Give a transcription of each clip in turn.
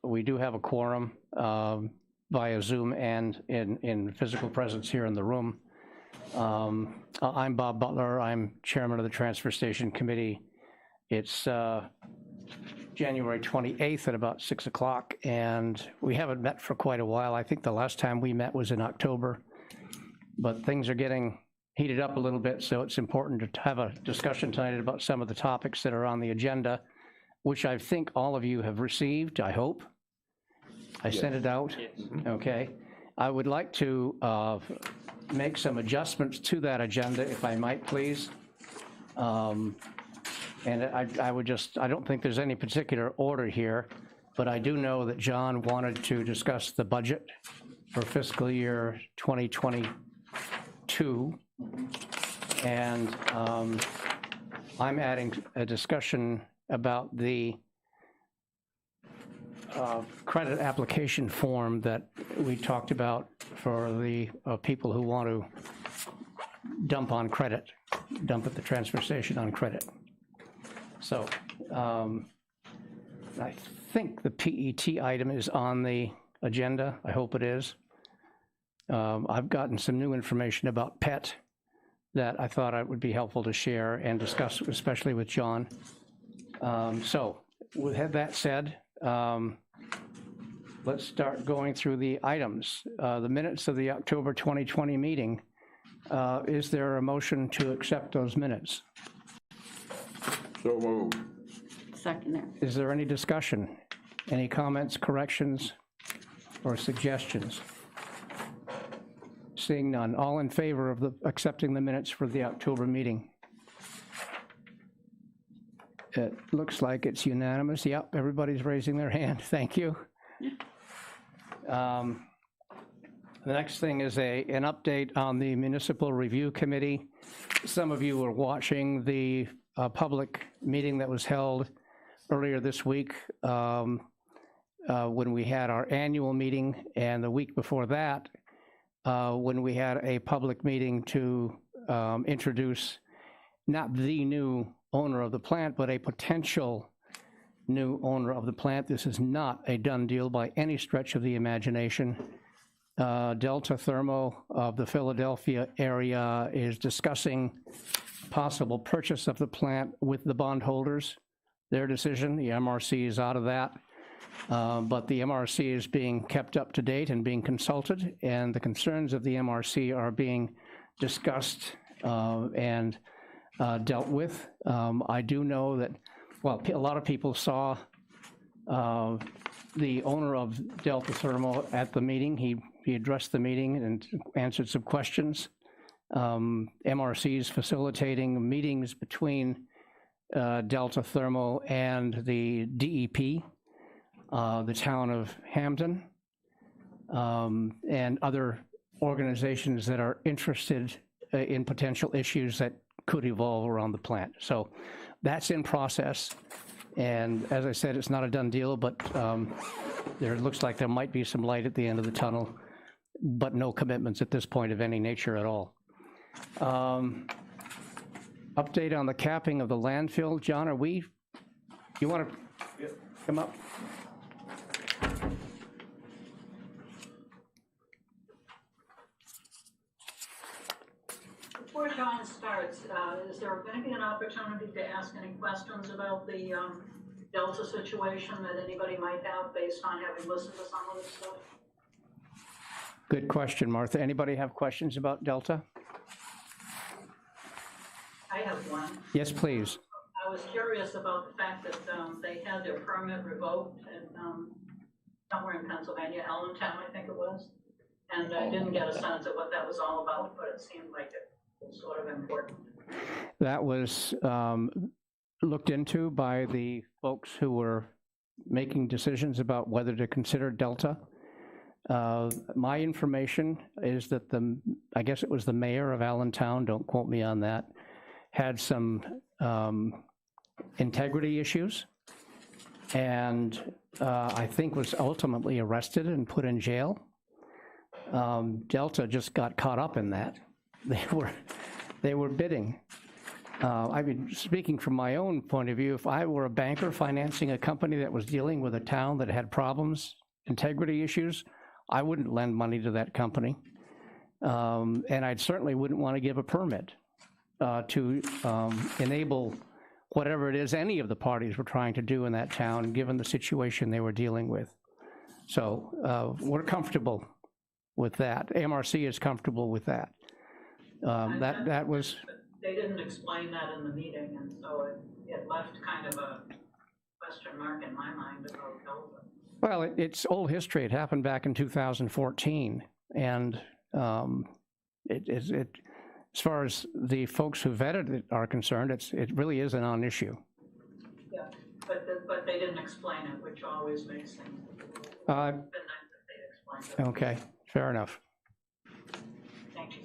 we do have a quorum via Zoom and in physical presence here in the room. I'm Bob Butler. I'm chairman of the Transfer Station Committee. It's January 28th at about 6 o'clock, and we haven't met for quite a while. I think the last time we met was in October, but things are getting heated up a little bit, so it's important to have a discussion tonight about some of the topics that are on the agenda, which I think all of you have received, I hope. I sent it out? Yes. Okay. I would like to make some adjustments to that agenda, if I might, please. And I would just, I don't think there's any particular order here, but I do know that John wanted to discuss the budget for fiscal year 2022. And I'm adding a discussion about the credit application form that we talked about for the people who want to dump at the transfer station on credit. So I think the PET item is on the agenda. I hope it is. I've gotten some new information about PET that I thought it would be helpful to share and discuss, especially with John. So with that said, let's start going through the items. The minutes of the October 2020 meeting. Is there a motion to accept those minutes? So moved. Second there. Is there any discussion? Any comments, corrections, or suggestions? Seeing none. All in favor of accepting the minutes for the October meeting? It looks like it's unanimous. Yep, everybody's raising their hand. Thank you. The next thing is an update on the Municipal Review Committee. Some of you were watching the public meeting that was held earlier this week when we had our annual meeting, and the week before that when we had a public meeting to introduce not the new owner of the plant, but a potential new owner of the plant. This is not a done deal by any stretch of the imagination. Delta Thermo of the Philadelphia area is discussing possible purchase of the plant with the bondholders. Their decision, the MRC is out of that, but the MRC is being kept up to date and being consulted, and the concerns of the MRC are being discussed and dealt with. I do know that, well, a lot of people saw the owner of Delta Thermo at the meeting. He addressed the meeting and answered some questions. MRC is facilitating meetings between Delta Thermo and the DEP, the town of Hampton, and other organizations that are interested in potential issues that could evolve around the plant. So that's in process. And as I said, it's not a done deal, but there looks like there might be some light at the end of the tunnel, but no commitments at this point of any nature at all. Update on the capping of the landfill. John, you want to come up? Before John starts, is there going to be an opportunity to ask any questions about the Delta situation that anybody might have based on having listened to some of this stuff? Good question, Martha. Anybody have questions about Delta? I have one. Yes, please. I was curious about the fact that they had their permit revoked in, somewhere in Pennsylvania, Allentown, I think it was. And I didn't get a sense of what that was all about, but it seemed like it was sort of important. That was looked into by the folks who were making decisions about whether to consider Delta. My information is that I guess it was the mayor of Allentown, don't quote me on that, had some integrity issues, and I think was ultimately arrested and put in jail. Delta just got caught up in that. They were bidding I mean, speaking from my own point of view, if I were a banker financing a company that was dealing with a town that had problems, integrity issues, I wouldn't lend money to that company. And I certainly wouldn't want to give a permit to enable whatever it is any of the parties were trying to do in that town, given the situation they were dealing with. So we're comfortable with that. MRC is comfortable with that. That was... They didn't explain that in the meeting, and so it left kind of a question mark in my mind about Delta. Well, it's old history. It happened back in 2014, and as far as the folks who vetted it are concerned, it really is a non-issue. Yeah, but they didn't explain it, which always makes things been nice if they explained it. Okay, fair enough. Thank you.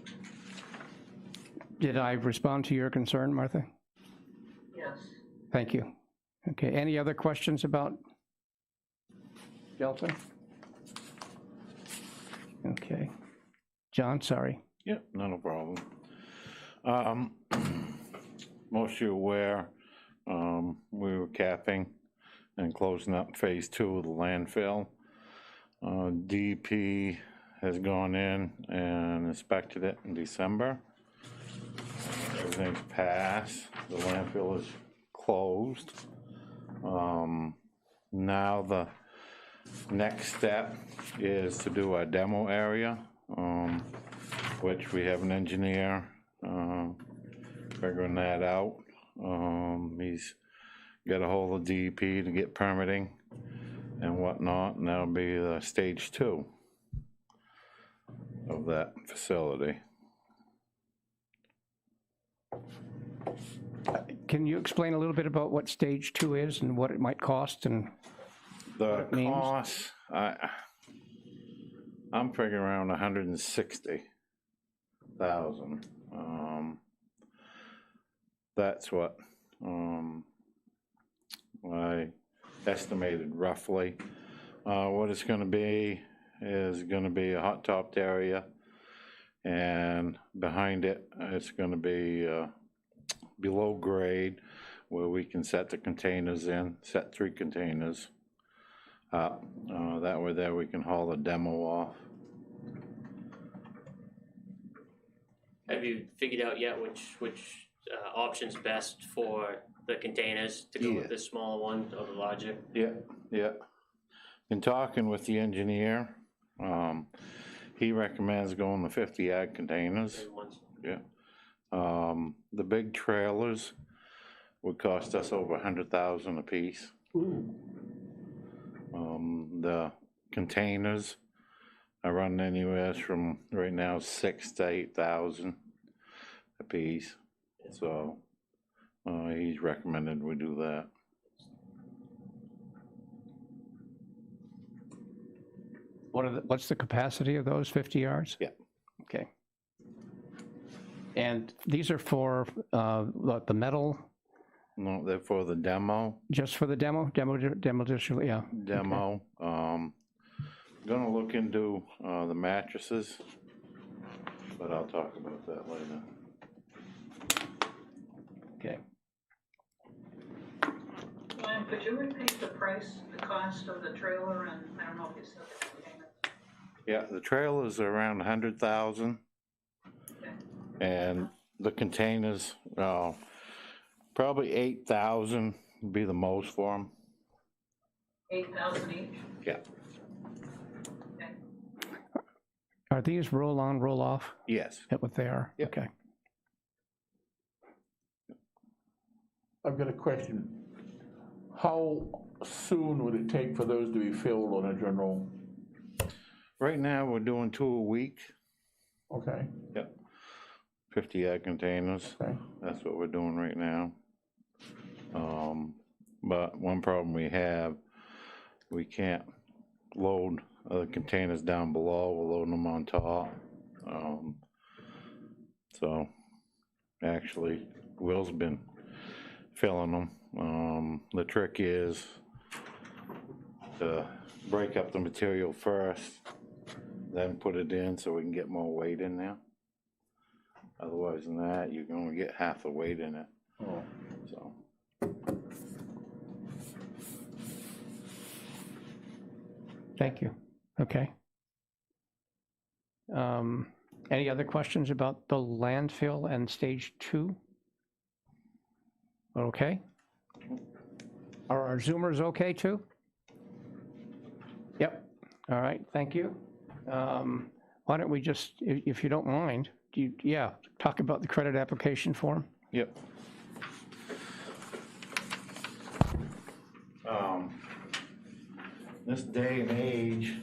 Did I respond to your concern, Martha? Yes. Thank you. Okay, any other questions about Delta? Okay. John, sorry. Yeah, not a problem. Most of you aware, we were capping and closing up phase 2 of the landfill. DEP has gone in and inspected it in December. Everything's passed. The landfill is closed. Now the next step is to do a demo area, which we have an engineer figuring that out. He's got a hold of DEP to get permitting and whatnot, and that'll be the stage 2 of that facility. Can you explain a little bit about what stage 2 is and what it might cost and The what it means? cost, I'm figuring around 160,000. That's what I estimated roughly. What it's going to be is going to be a hot topped area, and behind it, it's going to be below grade, where we can set the containers in, set 3 containers. That way there we can haul the demo off. Have you figured out yet which option's best for the containers to go Yeah. with the smaller one or the larger? Yeah. In talking with the engineer, he recommends going the 50 yard containers. Big ones? Yeah. The big trailers would cost us over 100,000 a piece. The containers are running anywhere from right now 6,000 to 8,000 a piece. So he's recommended we do that. What's the capacity of those 50 yards? Yeah. Okay. And these are for what, the metal, No, they're for the demo. just for the demo? Demo, yeah. Demo. Gonna look into the mattresses, but I'll talk about that later. Okay. Glenn, could you repeat the cost of the trailer, and I don't know if you said the container. Yeah, the trailers are around 100,000, Okay. and the containers, probably 8,000 would be the most for them. 8,000 each? Yeah. Okay. Are these roll on, roll off? Yes. Is that what they are? Yep. Okay. I've got a question. How soon would it take for those to be filled on a general? Right now, we're doing 2 a week. Okay, Yep. 50 yard containers. okay. That's what we're doing right now. But one problem we have, we can't load the containers down below, we're loading them on top. So actually, Will's been filling them. The trick is to break up the material first, then put it in so we can get more weight in there. Otherwise than that, you can only get half the weight in it. Oh. so. Thank you. Okay. Any other questions about the landfill and stage 2? Okay. Are our Zoomers okay too? Yep. All right, thank you. Why don't we just, if you don't mind, talk about the credit application form? Yep. This day and age,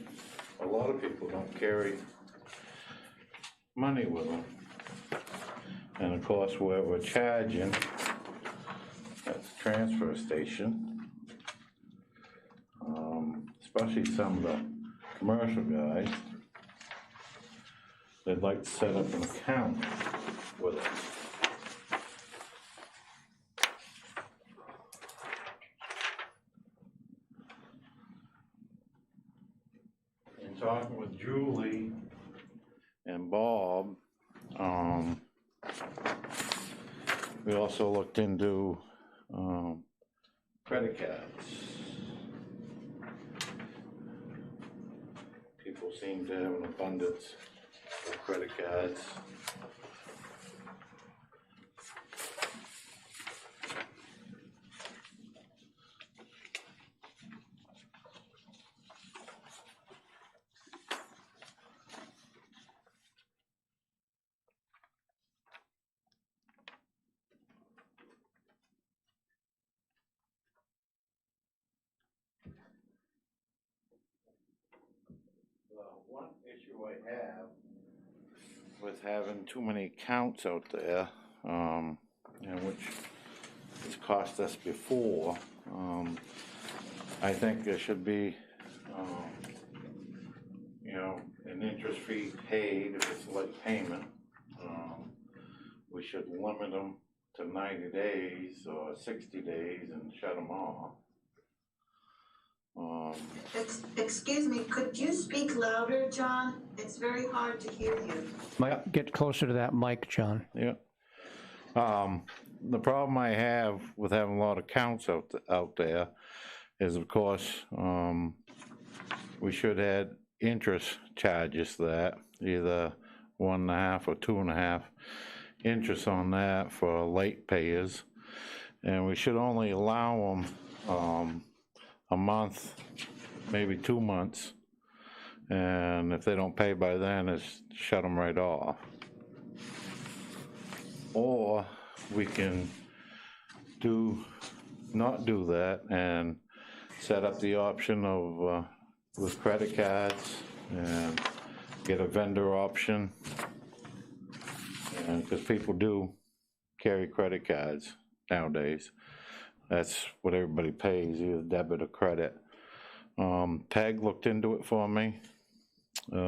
a lot of people don't carry money with them. And of course, we're charging at the transfer station. Especially some of the commercial guys, they'd like to set up an account with us. In talking with Julie and Bob, we also looked into credit cards. People seem to have an abundance of credit cards. One issue I have with having too many accounts out there, which has cost us before, I think there should be, an interest fee paid if it's a late payment. We should limit them to 90 days or 60 days and shut them off. Excuse me, could you speak louder, John? It's very hard to hear you. Might get closer to that mic, John. Yeah. The problem I have with having a lot of accounts out there is, of course, we should add interest charges to that, either 1.5 or 2.5 interest on that for late payers. And we should only allow them a month, maybe 2 months. And if they don't pay by then, it's shut them right off. Or we can not do that and set up the option of with credit cards and get a vendor option. And because people do carry credit cards nowadays. That's what everybody pays, either debit or credit. Peg looked into it for me.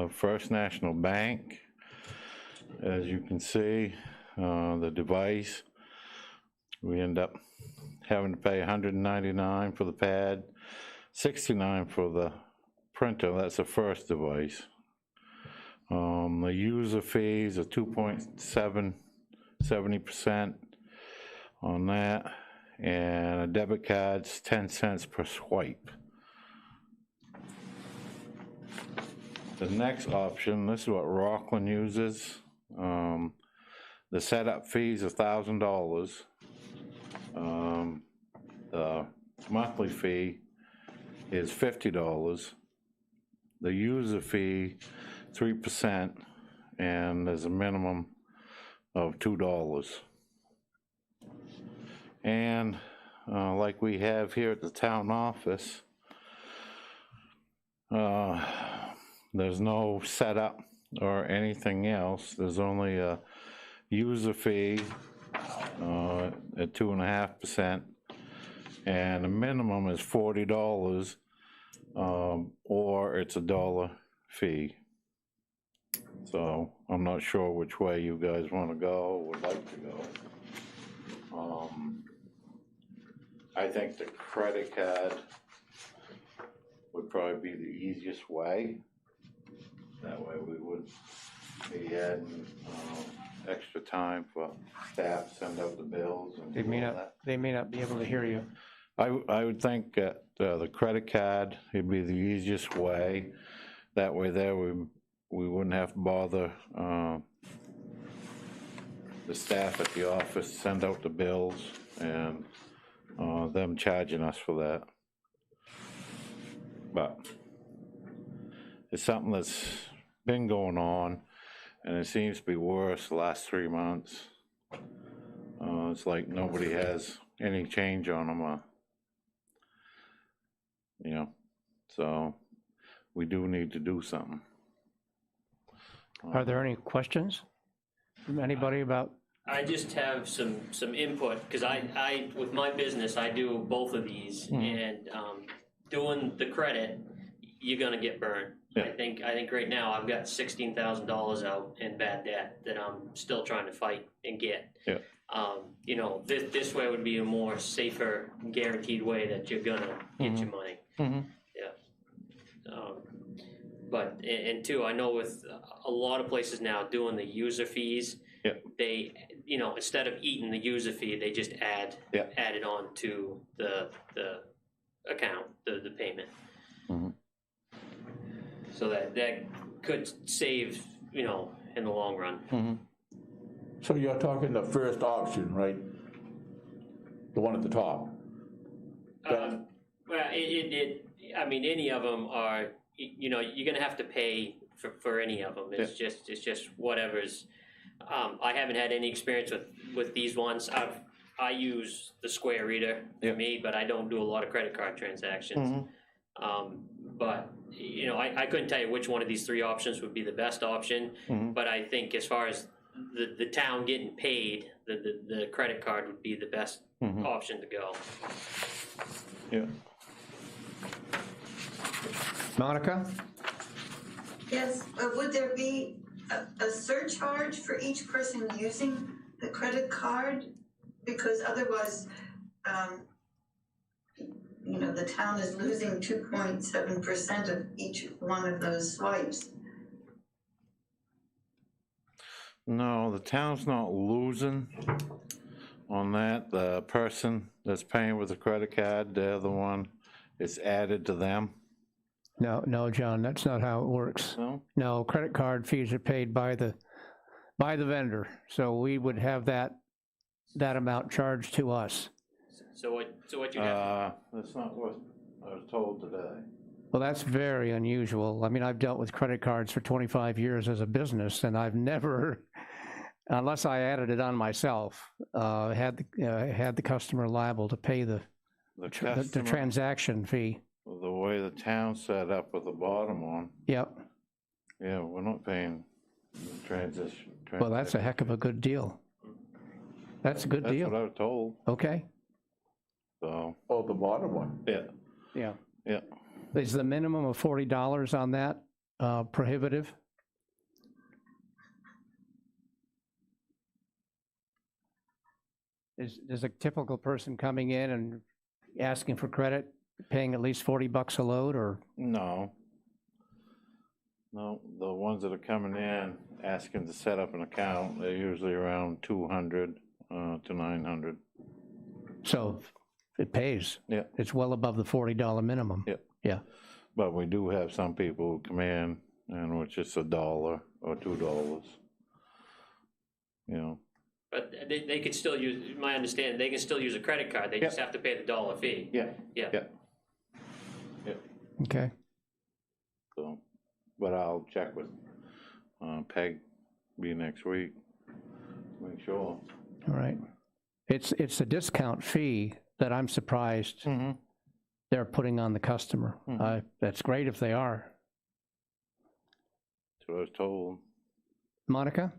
First National Bank, as you can see, the device, we end up having to pay $199 for the pad, $69 for the printer. That's the first device. The user fees are 2.70% on that, and a debit card's 10 cents per swipe. The next option, this is what Rockland uses. The setup fee is $1,000. The monthly fee is $50. The user fee, 3%, and there's a minimum of $2. And like we have here at the town office, there's no setup or anything else. There's only a user fee at 2.5%, and the minimum is $40, or it's $1 fee. So I'm not sure which way you guys want to go or would like to go. I think the credit card would probably be the easiest way. That way we would be adding, extra time for staff to send out the bills and They may all not, that. they may not be able to hear you. I would think that the credit card would be the easiest way. That way there, we wouldn't have to bother the staff at the office, to send out the bills, and them charging us for that. But it's something that's been going on, and it seems to be worse the last 3 months. It's like nobody has any change on them, you know, so we do need to do something. Are there any questions from anybody about, I just have some input, because I, with my business, I do both of these, and doing the credit, you're gonna get burned. Yeah. I think right now I've got $16,000 out in bad debt that I'm still trying to fight and get. Yeah. You know, this way would be a more safer, guaranteed way that you're gonna get your money. Mhm. Yeah. But, and two, I know with a lot of places now doing the user fees, Yeah. they, you know, instead of eating the user fee, they just add it on to the account, the payment. Mhm. So that could save, you know, in the long run. So you're talking the first option, right? The one at the top? Well, I mean, any of them are, you know, you're gonna have to pay for any of them. It's just whatever's. I haven't had any experience with these ones. I use the Square Reader for me, but I don't do a lot of credit card transactions. But, you know, I couldn't tell you which one of these three options would be the best option, but I think as far as the town getting paid, the credit card would be the best option to go. Yeah. Monica? Yes, would there be a surcharge for each person using the credit card? Because otherwise, you know, the town is losing 2.7% of each one of those swipes. No, the town's not losing on that. The person that's paying with a credit card, they're the one, it's added to them. No, John, that's not how it works. No? No, credit card fees are paid by the vendor, so we would have that amount charged to us. So what you have? That's not what I was told today. Well, that's very unusual. I mean, I've dealt with credit cards for 25 years as a business, and I've never, unless I added it on myself, had the customer liable to pay the customer, transaction fee. the way the town's set up with the bottom one, Yep. yeah, we're not paying the transition. Well, that's a heck of a good deal. That's a good That's deal. what I was told, Okay. so, Oh, the bottom one? yeah, Yeah. yeah. Is the minimum of $40 on that prohibitive? Is a typical person coming in and asking for credit, paying at least $40 a load, or? No. No, the ones that are coming in, asking to set up an account, they're usually around 200 to 900. So it pays. Yeah. It's well above the $40 minimum. Yeah. Yeah. But we do have some people who come in and it's just $1 or $2, you know. But they could still use, my understanding, they can still use a credit card. They just have to pay the dollar fee. Yeah. Yeah. Yeah. Okay. So, but I'll check with Peg, be next week, make sure. All right. It's a discount fee that I'm surprised they're putting on the customer. That's great if they are. That's what I was told. Monica?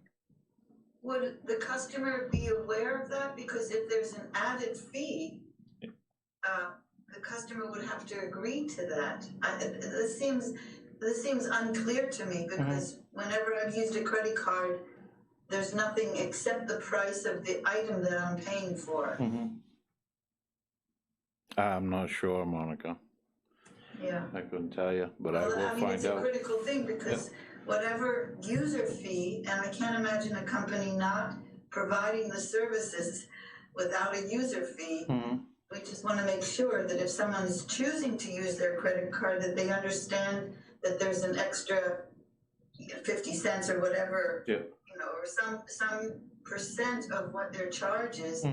Would the customer be aware of that? Because if there's an added fee, the customer would have to agree to that. This seems unclear to me, because whenever I've used a credit card, there's nothing except the price of the item that I'm paying for. I'm not sure, Monica. Yeah. I couldn't tell you, but I Well, will I mean, find it's a out. critical thing, because whatever user fee, and I can't imagine a company not providing the services without a user fee. We just wanna make sure that if someone is choosing to use their credit card, that they understand that there's an extra 50 cents or whatever. Yeah. You know, or some percent of what their charge is,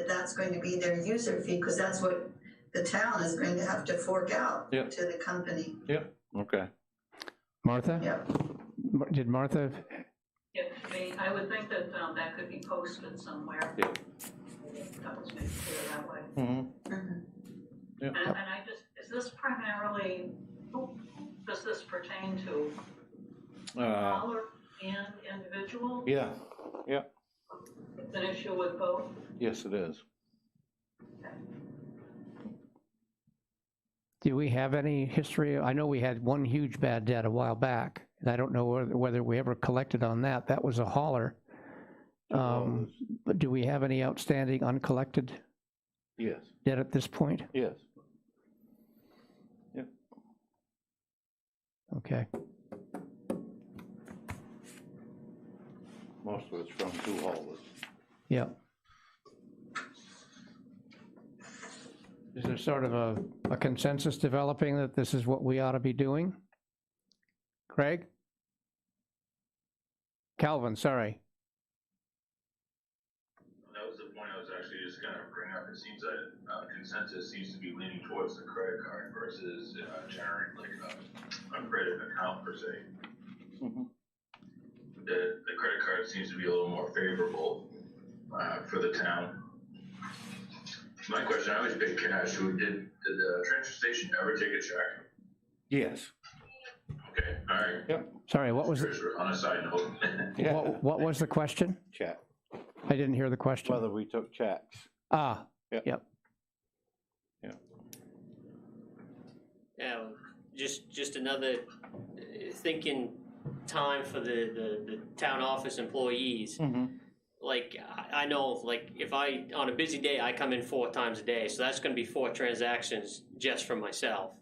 that's going to be their user fee, because that's what the town is going to have to fork out Yeah. to the company. Okay. Martha? Yep. Did Martha? I would think that, that could be posted somewhere. Yeah. That was made clear that way. Yeah. And I just, is this primarily, who does this pertain to? Caller and individual? Yeah, It's an issue with both? yes, it is. Do we have any history? I know we had one huge bad debt a while back, and I don't know whether we ever collected on that. That was a hauler. But do we have any outstanding uncollected Yes, debt at this point? yes. Okay. Most of it's from two haulers. Yeah. Is there sort of a consensus developing that this is what we ought to be doing? Craig? Calvin, sorry. That was the point I was actually just gonna bring up. It seems that consensus seems to be leaning towards the credit card versus generating like a credit account per se. The credit card seems to be a little more favorable for the town. My question, I always pay cash. Did the transfer station ever take a check? Yes. Okay, all right. Sorry, what was, On a side note. what was the question? Check, I didn't hear the question. whether we took checks. Ah, Yep. yep. Yeah, just another thinking time for the town office employees. Like, I know, like, if on a busy day, I come in 4 times a day, so that's gonna be 4 transactions just for myself.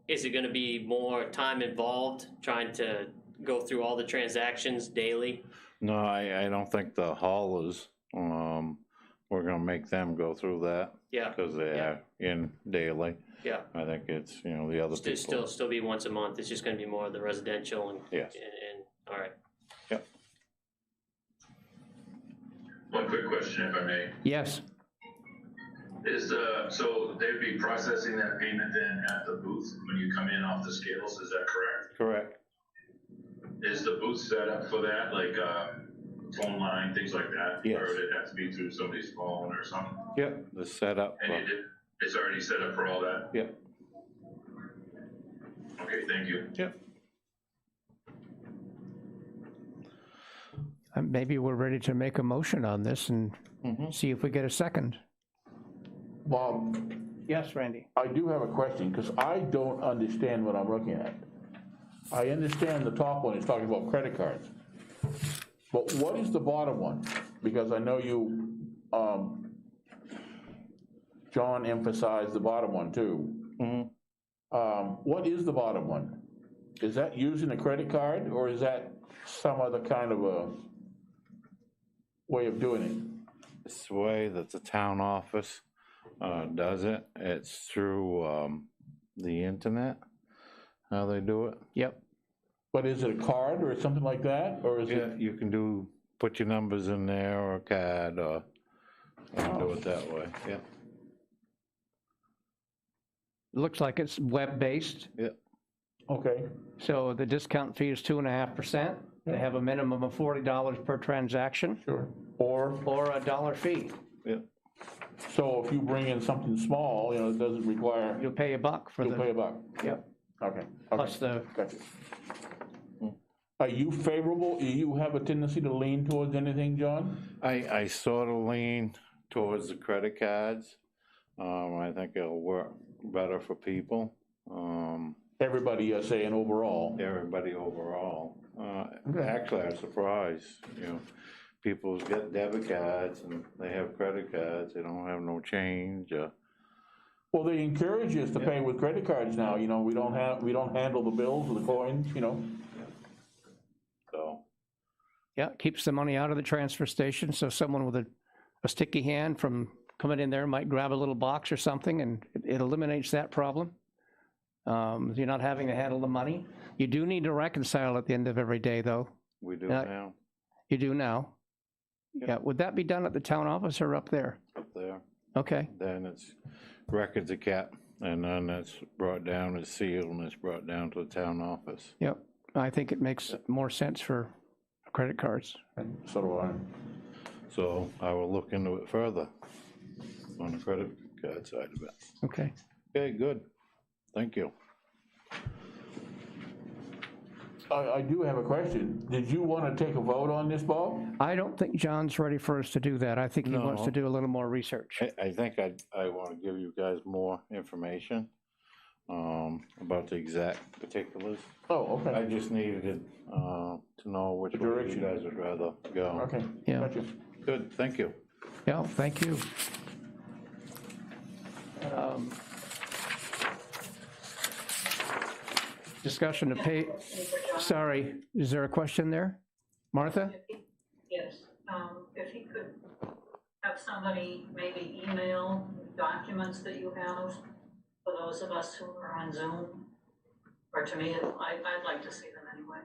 Is it gonna be more time involved trying to go through all the transactions daily? No, I don't think the haulers, we're gonna make them go through that. Yeah. Because they are in daily. Yeah. I think it's, the other people. Still be once a month, it's just gonna be more of the residential and. Yes. And, all right. One quick question, if I may. Yes. So they'd be processing that payment then at the booth when you come in off the scales, is that correct? Correct. Is the booth set up for that, like phone line, things like that? Yes. Or would it have to be through somebody's phone or something? Yep, the setup. And it's already set up for all that? Yep. Okay, thank you. Yep. Maybe we're ready to make a motion on this and see if we get a second. Bob, Yes, Randy. I do have a question, because I don't understand what I'm looking at. I understand the top one is talking about credit cards. But what is the bottom one? Because I know you, John emphasized the bottom one too. What is the bottom one? Is that using a credit card, or is that some other kind of a way of doing it? It's the way that the town office does it. It's through the internet, how they do it. Yep. But is it a card or something like that, or is Yeah, it? you can put your numbers in there or a card or do it that way, yeah. Looks like it's web-based, Okay, so the discount fee is 2.5%. They have a minimum of $40 per transaction sure. Or, or a $1 fee. so if you bring in something small, it doesn't require, You'll pay $1 for you'll pay the, $1. yep, Okay. plus the, Gotcha. Are you favorable? Do you have a tendency to lean towards anything, John? I sort of lean towards the credit cards. I think it'll work better for people, Everybody you're saying overall. everybody overall. Actually, I'm surprised, people get debit cards and they have credit cards, they don't have no change. Well, they encourage us to pay with credit cards now, you know, we don't handle the bills or the coins, you know. So, Yeah, keeps the money out of the transfer station, so someone with a sticky hand from coming in there might grab a little box or something, and it eliminates that problem. You're not having to handle the money. You do need to reconcile at the end of every day, though. we do Yeah. now, You do now. Yep. Yeah, would that be done at the town office or up there? up there. Okay, Then it's records are kept, and then it's brought down, it's sealed, and it's brought down to the town office. yep. I think it makes more sense for credit cards. So do I. So I will look into it further on the credit card side of it. Okay. Okay, good. Thank you. I do have a question. Did you want to take a vote on this, Bob? I don't think John's ready for us to do that. I think he wants to No. do a little more research. I think I want to give you guys more information about the exact particulars. Oh, I okay, just needed to know which The way you direction. guys would rather go. okay. Yeah. Gotcha. Good, thank you. Yeah, thank you. Discussion to pay, sorry, is there a question there? Martha? Yes, if he could have somebody maybe email documents that you have for those of us who are on Zoom, or to me, I'd like to see them anyway.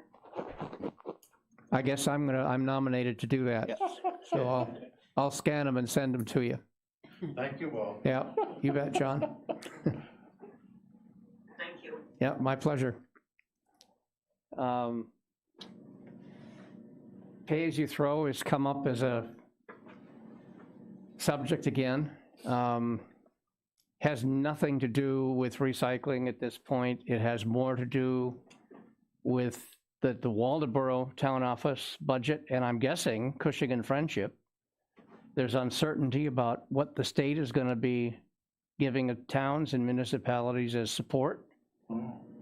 I guess I'm nominated to do that. So I'll scan them and send them to you. Thank you all. Yeah, you bet, John. Thank you. Yeah, my pleasure. Pay-as-you-throw has come up as a subject again. Has nothing to do with recycling at this point. It has more to do with the Waldeboro town office budget, and I'm guessing Cushing and Friendship. There's uncertainty about what the state is going to be giving towns and municipalities as support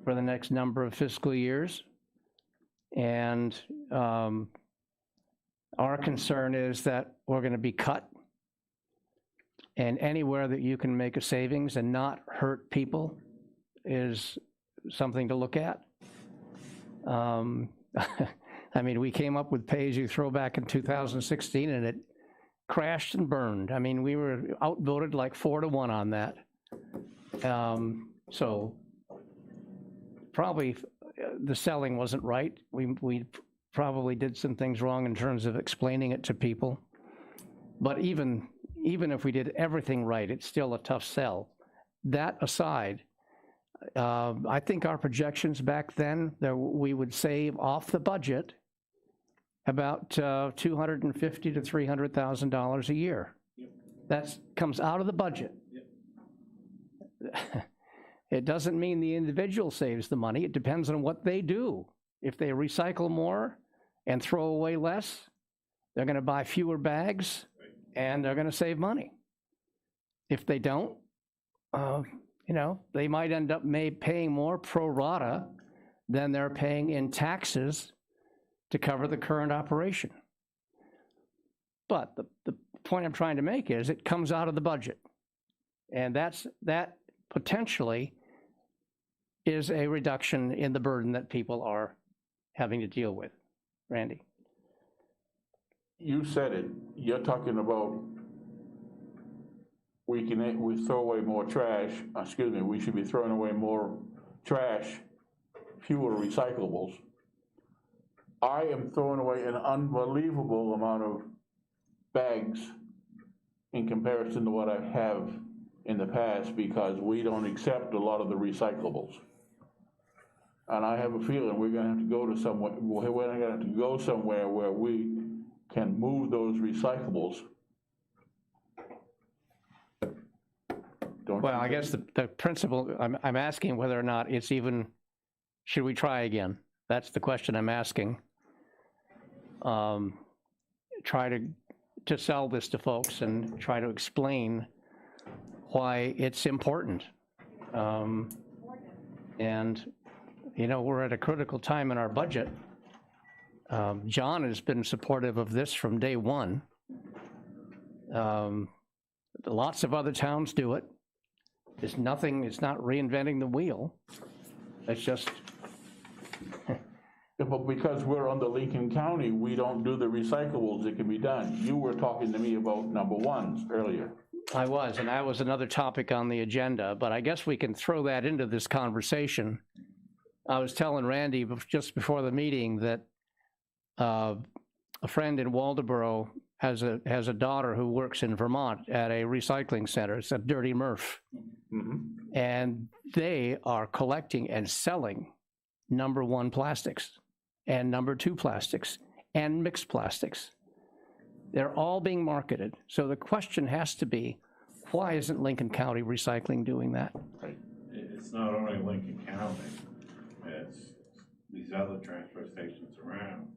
for the next number of fiscal years. And our concern is that we're going to be cut. And anywhere that you can make a savings and not hurt people is something to look at. I mean, we came up with pay-as-you-throw back in 2016, and it crashed and burned. I mean, we were outvoted like 4-1 on that. So probably the selling wasn't right. We probably did some things wrong in terms of explaining it to people. But even if we did everything right, it's still a tough sell. That aside, I think our projections back then, that we would save off the budget about $250,000 to $300,000 a year. That comes out of the budget. It doesn't mean the individual saves the money. It depends on what they do. If they recycle more and throw away less, they're going to buy fewer bags and they're going to save money. If they don't, they might end up paying more pro rata than they're paying in taxes to cover the current operation. But the point I'm trying to make is it comes out of the budget. And that potentially is a reduction in the burden that people are having to deal with. Randy? You said it, you're talking about we throw away more trash, we should be throwing away more trash, fewer recyclables. I am throwing away an unbelievable amount of bags in comparison to what I have in the past because we don't accept a lot of the recyclables. And I have a feeling we're gonna have to go to somewhere, we're gonna have to go somewhere where we can move those recyclables. Well, I guess the principle, I'm asking whether or not it's even, should we try again? That's the question I'm asking. Try to sell this to folks and try to explain why it's important. And, we're at a critical time in our budget. John has been supportive of this from day one. Lots of other towns do it. It's nothing, it's not reinventing the wheel. It's just, Yeah, but because we're under Lincoln County, we don't do the recyclables that can be done. You were talking to me about number ones earlier. I was, and that was another topic on the agenda, but I guess we can throw that into this conversation. I was telling Randy just before the meeting that a friend in Waldoboro has a daughter who works in Vermont at a recycling center. It's a Dirty Murph. And they are collecting and selling number one plastics and number two plastics and mixed plastics. They're all being marketed. So the question has to be, why isn't Lincoln County Recycling doing that? It's not only Lincoln County, it's these other transfer stations around.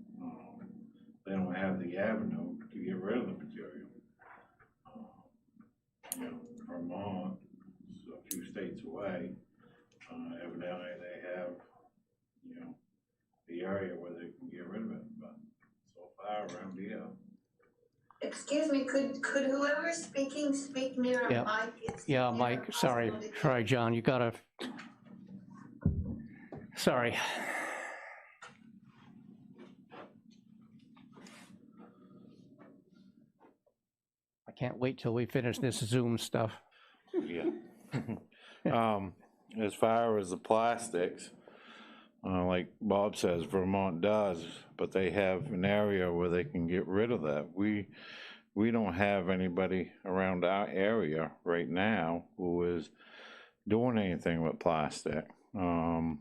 They don't have the avenue to get rid of the material. You know, Vermont, a few states away, evidently they have, you know, the area where they can get rid of it, but so far around here. Excuse me, could whoever's speaking speak near a Yeah. mic? It's Yeah, near Mike, sorry, impossible to sorry, John, you gotta, sorry. I can't wait till we finish this Zoom stuff. Yeah. As far as the plastics, like Bob says, Vermont does, but they have an area where they can get rid of that. We don't have anybody around our area right now who is doing anything with plastic, or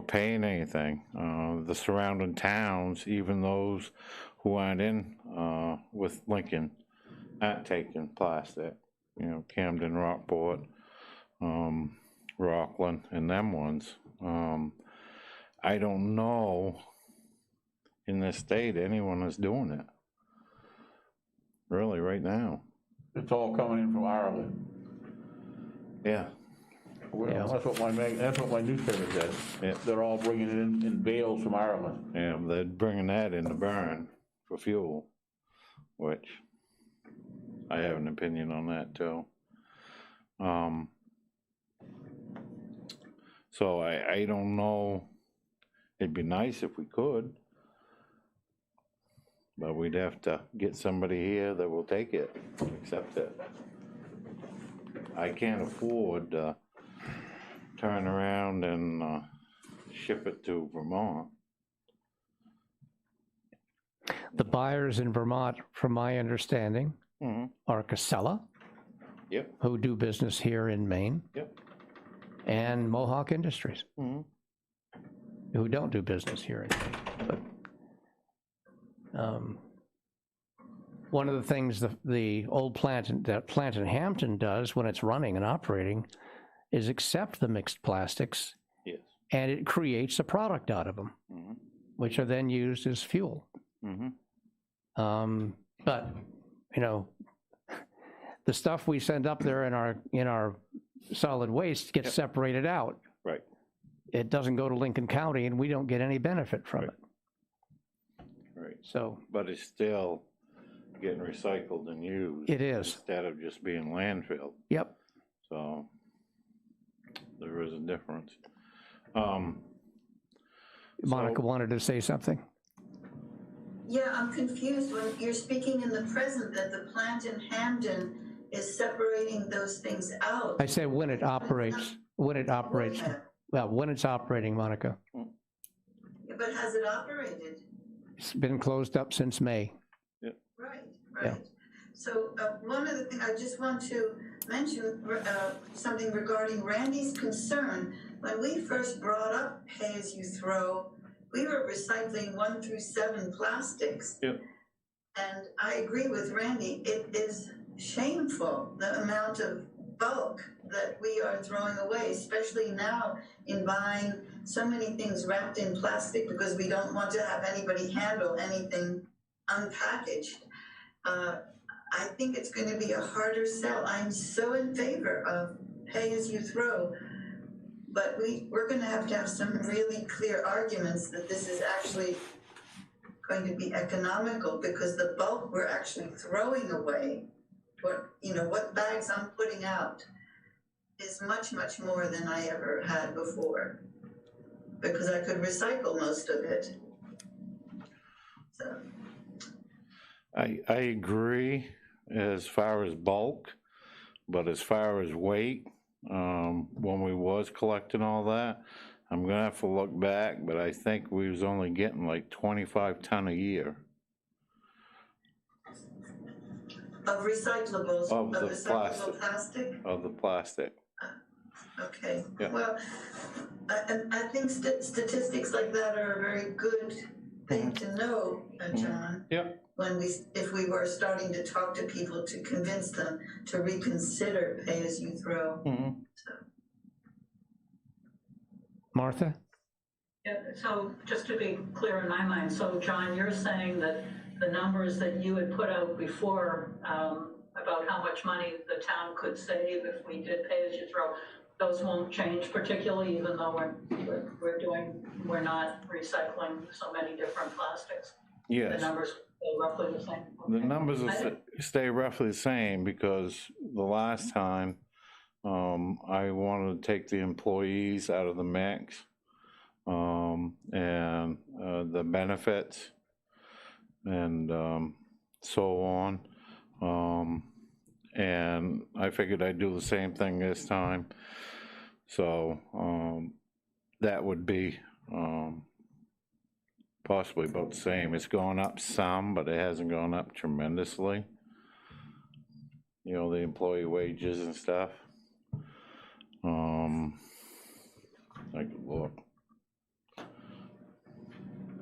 paying anything. The surrounding towns, even those who aren't in with Lincoln, aren't taking plastic. You know, Camden, Rockport, Rockland, and them ones. I don't know in this state anyone is doing it. Really, right now. It's all coming in from Ireland. Yeah. Yeah. That's what my newspaper said. Yeah. They're all bringing it in bales from Ireland. Yeah, they're bringing that in to burn for fuel, which I have an opinion on that too. So I don't know. It'd be nice if we could, but we'd have to get somebody here that will take it, accept it. I can't afford to turn around and ship it to Vermont. The buyers in Vermont, from my understanding, are Casella, Yep. who do business here in Maine, Yep. and Mohawk Industries, who don't do business here in Maine. But one of the things the old plant in Hampton does when it's running and operating is accept the mixed plastics, Yes. and it creates a product out of them, which are then used as fuel. But you know, the stuff we send up there in our solid waste gets separated out. Right. It doesn't go to Lincoln County, and we don't get any benefit from Right. it. Right. So But it's still getting recycled and used. it is. Instead of just being landfill. Yep. So there is a difference. Monica wanted to say something. Yeah, I'm confused when you're speaking in the present that the plant in Hamden is separating those things out. I said when it operates. When it operates. Yeah, Well, when it's operating, Monica. but has it operated? It's been closed up since May. Right, Yeah. right. So one other thing, I just want to mention something regarding Randy's concern. When we first brought up pay-as-you-throw, we were recycling 1 through 7 plastics. Yep. And I agree with Randy, it is shameful, the amount of bulk that we are throwing away, especially now in buying so many things wrapped in plastic because we don't want to have anybody handle anything unpackaged. I think it's going to be a harder sell. I'm so in favor of pay-as-you-throw, but we're going to have some really clear arguments that this is actually going to be economical because the bulk we're actually throwing away, what bags I'm putting out, is much, much more than I ever had before, because I could recycle most of it. So, I agree as far as bulk, but as far as weight, when we was collecting all that, I'm gonna have to look back, but I think we was only getting like 25 ton a year. of recyclables, Of the recyclable plastic? Of the plastic. Okay, Yeah. well, I think statistics like that are a very good thing to know, John. Yep. If we were starting to talk to people to convince them to reconsider pay-as-you-throw. Martha? Yeah, so just to be clear in my mind, so John, you're saying that the numbers that you had put out before about how much money the town could save if we did pay-as-you-throw, those won't change particularly, even though we're not recycling so many different plastics? Yes. The numbers stay roughly the same? The Okay. numbers will stay roughly the same because the last time, I wanted to take the employees out of the mix, and the benefits and so on. And I figured I'd do the same thing this time. So that would be possibly about the same. It's gone up some, but it hasn't gone up tremendously. You know, the employee wages and stuff. I could look.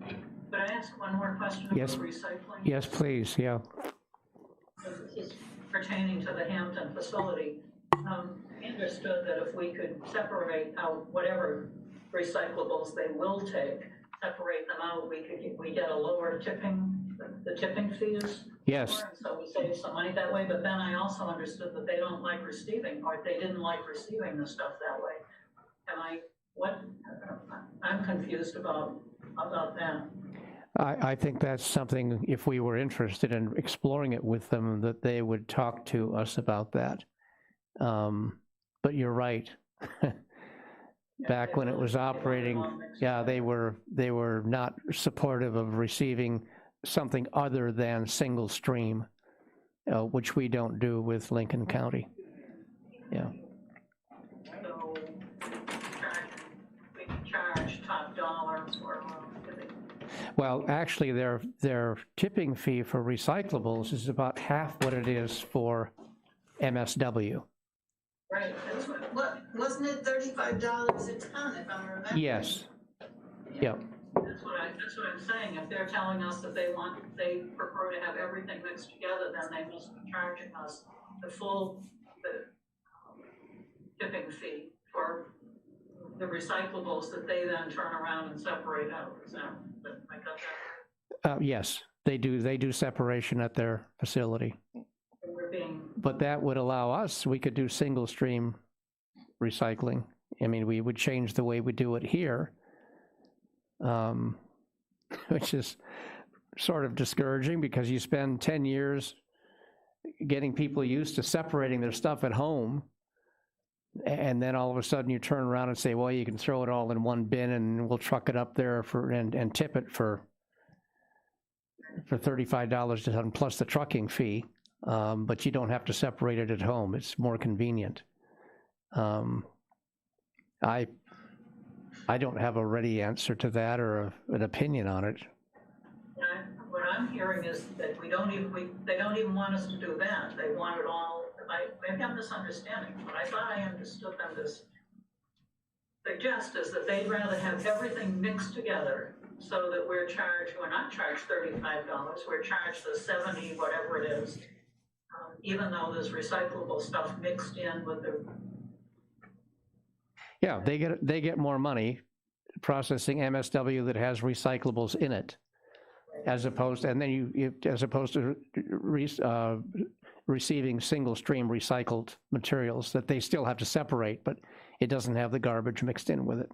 Could I ask one more question Yes. about recycling? Yes, please, yeah. This is pertaining to the Hampton facility. I understood that if we could separate out whatever recyclables they will take, separate them out, we get a lower the tipping fees. Yes. And so we save some money that way, but then I also understood that they don't like receiving, or they didn't like receiving the stuff that way. I'm confused about that. I think that's something, if we were interested in exploring it with them, that they would talk to us about that. But you're right. Back when it was operating, yeah, they were not supportive of receiving something other than single stream, which we don't do with Lincoln County. Yeah. So we can charge top dollar for tipping. Well, actually, their tipping fee for recyclables is about half what it is for MSW. Right, that's what, Wasn't it $35 a ton, if I'm remembering? Yes. Yep. that's what I'm saying. If they're telling us that they prefer to have everything mixed together, then they must be charging us the tipping fee for the recyclables that they then turn around and separate out. Is that, I got that right? Yes, they do. They do separation at their facility. We're being, But that would allow us, we could do single stream recycling. I mean, we would change the way we do it here, which is sort of discouraging because you spend 10 years getting people used to separating their stuff at home, and then all of a sudden you turn around and say, well, you can throw it all in one bin and we'll truck it up there and tip it for $35 a ton plus the trucking fee. But you don't have to separate it at home. It's more convenient. I don't have a ready answer to that or an opinion on it. what I'm hearing is that they don't even want us to do that. They want it all, maybe I'm misunderstanding, but I thought I understood them to suggest is that they'd rather have everything mixed together so that we're not charged $35, we're charged the 70, whatever it is, even though there's recyclable stuff mixed in with the. Yeah, they get more money processing MSW that has recyclables in it, as opposed to receiving single stream recycled materials that they still have to separate, but it doesn't have the garbage mixed in with it.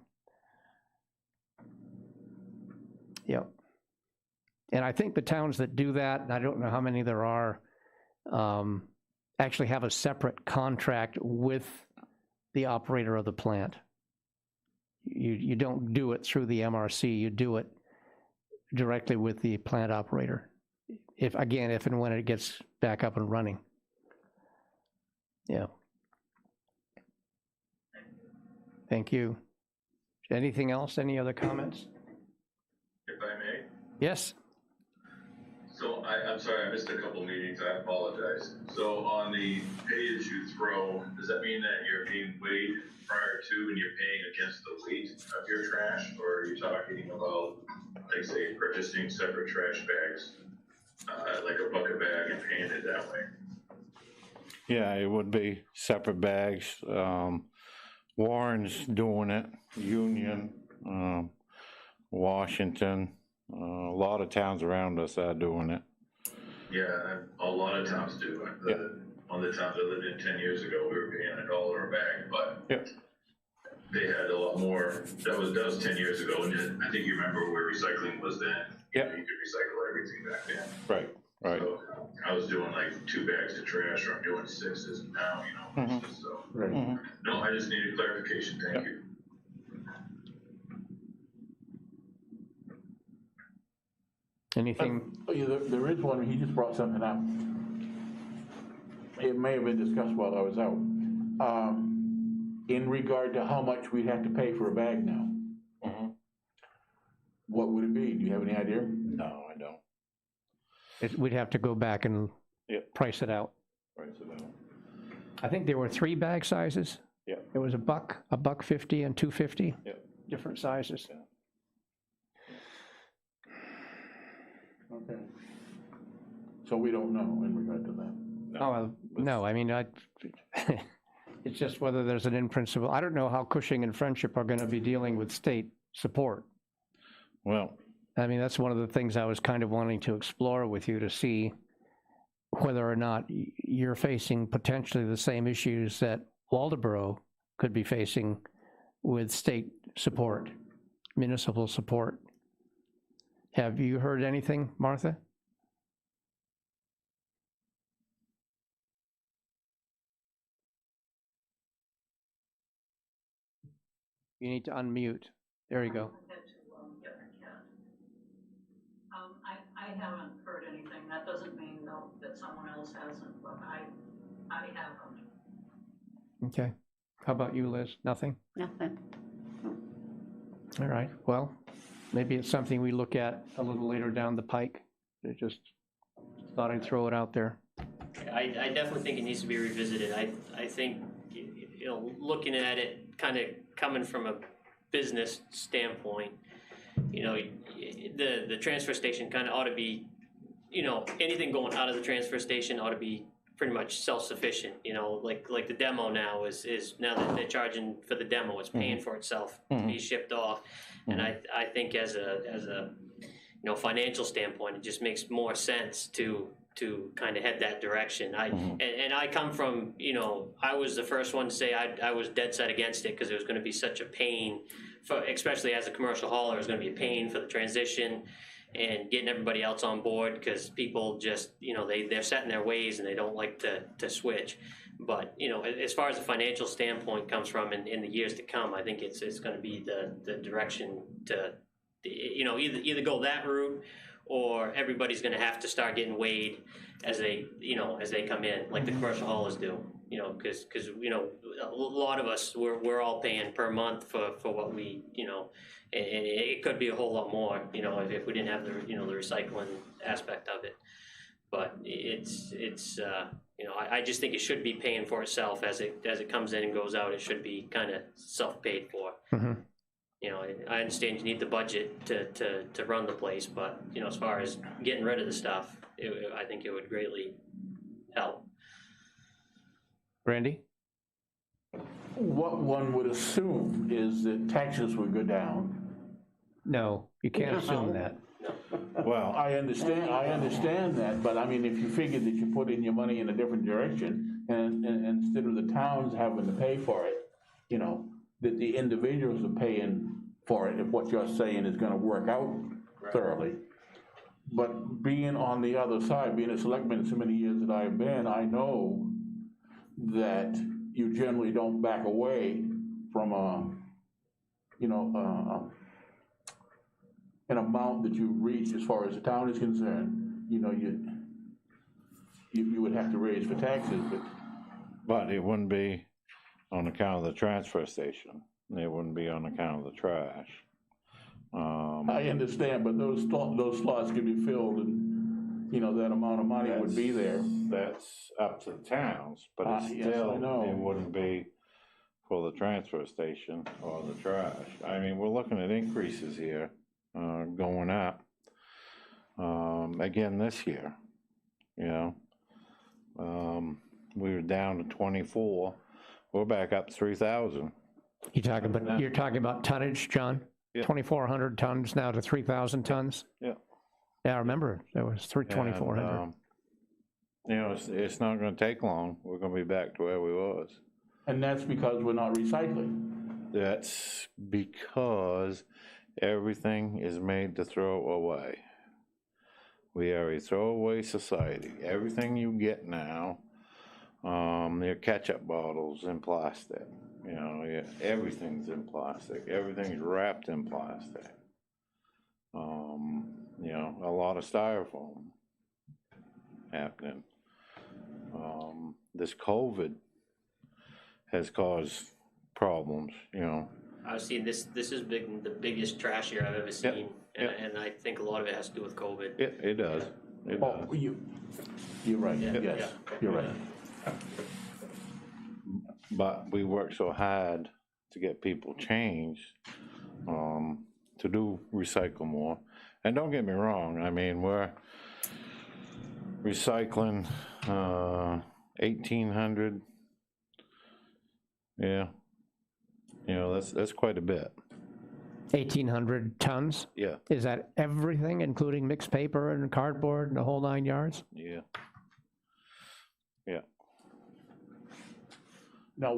Yep. And I think the towns that do that, and I don't know how many there are, actually have a separate contract with the operator of the plant. You don't do it through the MRC, you do it directly with the plant operator. If and when it gets back up and running. Yeah. Thank you. Anything else? Any other comments? If I may. Yes? So I'm sorry, I missed a couple meetings, I apologize. So on the pay as you throw, does that mean that you're being weighed prior to and you're paying against the weight of your trash? Or are you talking about, like say, purchasing separate trash bags, like a bucket bag and paying it that way? Yeah, it would be separate bags. Warren's doing it, Union, Washington, a lot of towns around us are doing it. Yeah, a lot of towns do. One of the towns I lived in 10 years ago, we were paying $1 a bag, but Yep. they had a lot more. That was 10 years ago, and I think you remember where recycling was then. Yep. You could recycle everything back then. Right, right. So I was doing like 2 bags of trash, or I'm doing 6 now, you know. So Right. no, I just needed clarification. Thank you. Anything? Yeah, there is one, he just brought something up. It may have been discussed while I was out. In regard to how much we'd have to pay for a bag now. What would it be? Do you have any idea? No, I don't. We'd have to go back and Yep. price it out. Right, so no. I think there were 3 bag sizes. Yeah. It was $1.50, and $2.50. Yep. Different sizes. Yeah. Okay. So we don't know in regard to that. Oh, no, I mean, it's just whether there's an in principle. I don't know how Cushing and Friendship are going to be dealing with state support. Well, I mean, that's one of the things I was kind of wanting to explore with you, to see whether or not you're facing potentially the same issues that Waldeboro could be facing with state support, municipal support. Have you heard anything, Martha? You need to unmute. There you go. I had to, get my cat. I haven't heard anything. That doesn't mean though that someone else hasn't, but I haven't. Okay. How about you, Liz? Nothing? Nothing. All right. Well, maybe it's something we look at a little later down the pike. I just thought I'd throw it out there. I definitely think it needs to be revisited. I think, you know, looking at it kind of coming from a business standpoint, you know, the transfer station kind of ought to be, you know, anything going out of the transfer station ought to be pretty much self-sufficient, you know, like the demo now is now that they're charging for the demo, it's paying for itself to be shipped off. And I think as a you know, financial standpoint, it just makes more sense to kind of head that direction. And I come from, you know, I was the first one to say I was dead set against it because it was going to be such a pain, for, especially as a commercial hauler, it was going to be a pain for the transition and getting everybody else on board, because people just, you know, they're set in their ways and they don't like to switch. But, you know, as far as the financial standpoint comes from in the years to come, I think it's going to be the direction to, you know, either go that route, or everybody's going to have to start getting weighed as they, you know, as they come in, like the commercial haulers do, you know, because you know, a lot of us, we're all paying per month for what we, you know, and it could be a whole lot more, you know, if we didn't have the, you know, the recycling aspect of it. But it's you know, I just think it should be paying for itself as it comes in and goes out. It should be kind of self-paid for. You know, I understand you need the budget to run the place, but, you know, as far as getting rid of the stuff, I think it would greatly help. Randy? What one would assume is that taxes would go down. No, you can't assume that. well, I understand that, but I mean, if you figure that you put in your money in a different direction, and instead of the towns having to pay for it, you know, that the individuals are paying for it, if what you're saying is gonna work out thoroughly. But being on the other side, being a selectman so many years that I've been, I know that you generally don't back away from an amount that you reach as far as the town is concerned. You would have to raise for taxes, But it wouldn't be on account of the transfer station. It wouldn't be on account of the trash. I understand, but those slots can be filled and, that amount of money would be there. That's up to the towns, but it's Yes, I still, know. it wouldn't be for the transfer station or the trash. I mean, we're looking at increases here, going up, again this year, we were down to 24, we're back up 3,000. You're talking about tonnage, John? Yeah. 2,400 tons now to 3,000 tons? Yeah. Yeah, I remember, it was 2,400. It's not gonna take long, we're gonna be back to where we was. And that's because we're not recycling. That's because everything is made to throw away. We are a throwaway society. Everything you get now, your ketchup bottles in plastic, everything's in plastic. Everything's wrapped in plastic. A lot of styrofoam happening. This COVID has caused problems, I've seen this has been the biggest trash year I've ever seen, Yep. and I think a lot of it has to do with COVID. It does. It Oh, does. you're right, Yeah, yes, yeah. you're right. But we work so hard to get people changed, to do recycle more. And don't get me wrong, I mean, we're recycling, 1,800. Yeah. That's quite a bit. 1,800 tons? Yeah, Is that everything, including mixed paper and cardboard and the whole 9 yards? yeah. Now,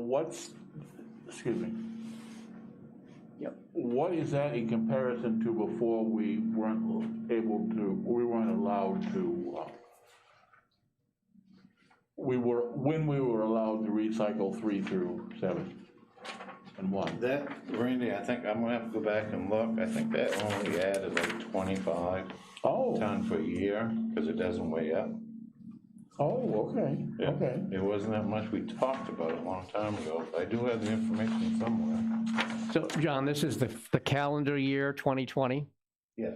excuse me. Yep. What is that in comparison to before we weren't allowed to, when we were allowed to recycle 3 through 7 and 1? That, Randy, I think I'm gonna have to go back and look. I think that only added like 25 Oh, ton per year, because it doesn't weigh up. okay, Yeah. okay. It wasn't that much. We talked about it a long time ago. I do have the information somewhere. So, John, this is the calendar year 2020? Yeah.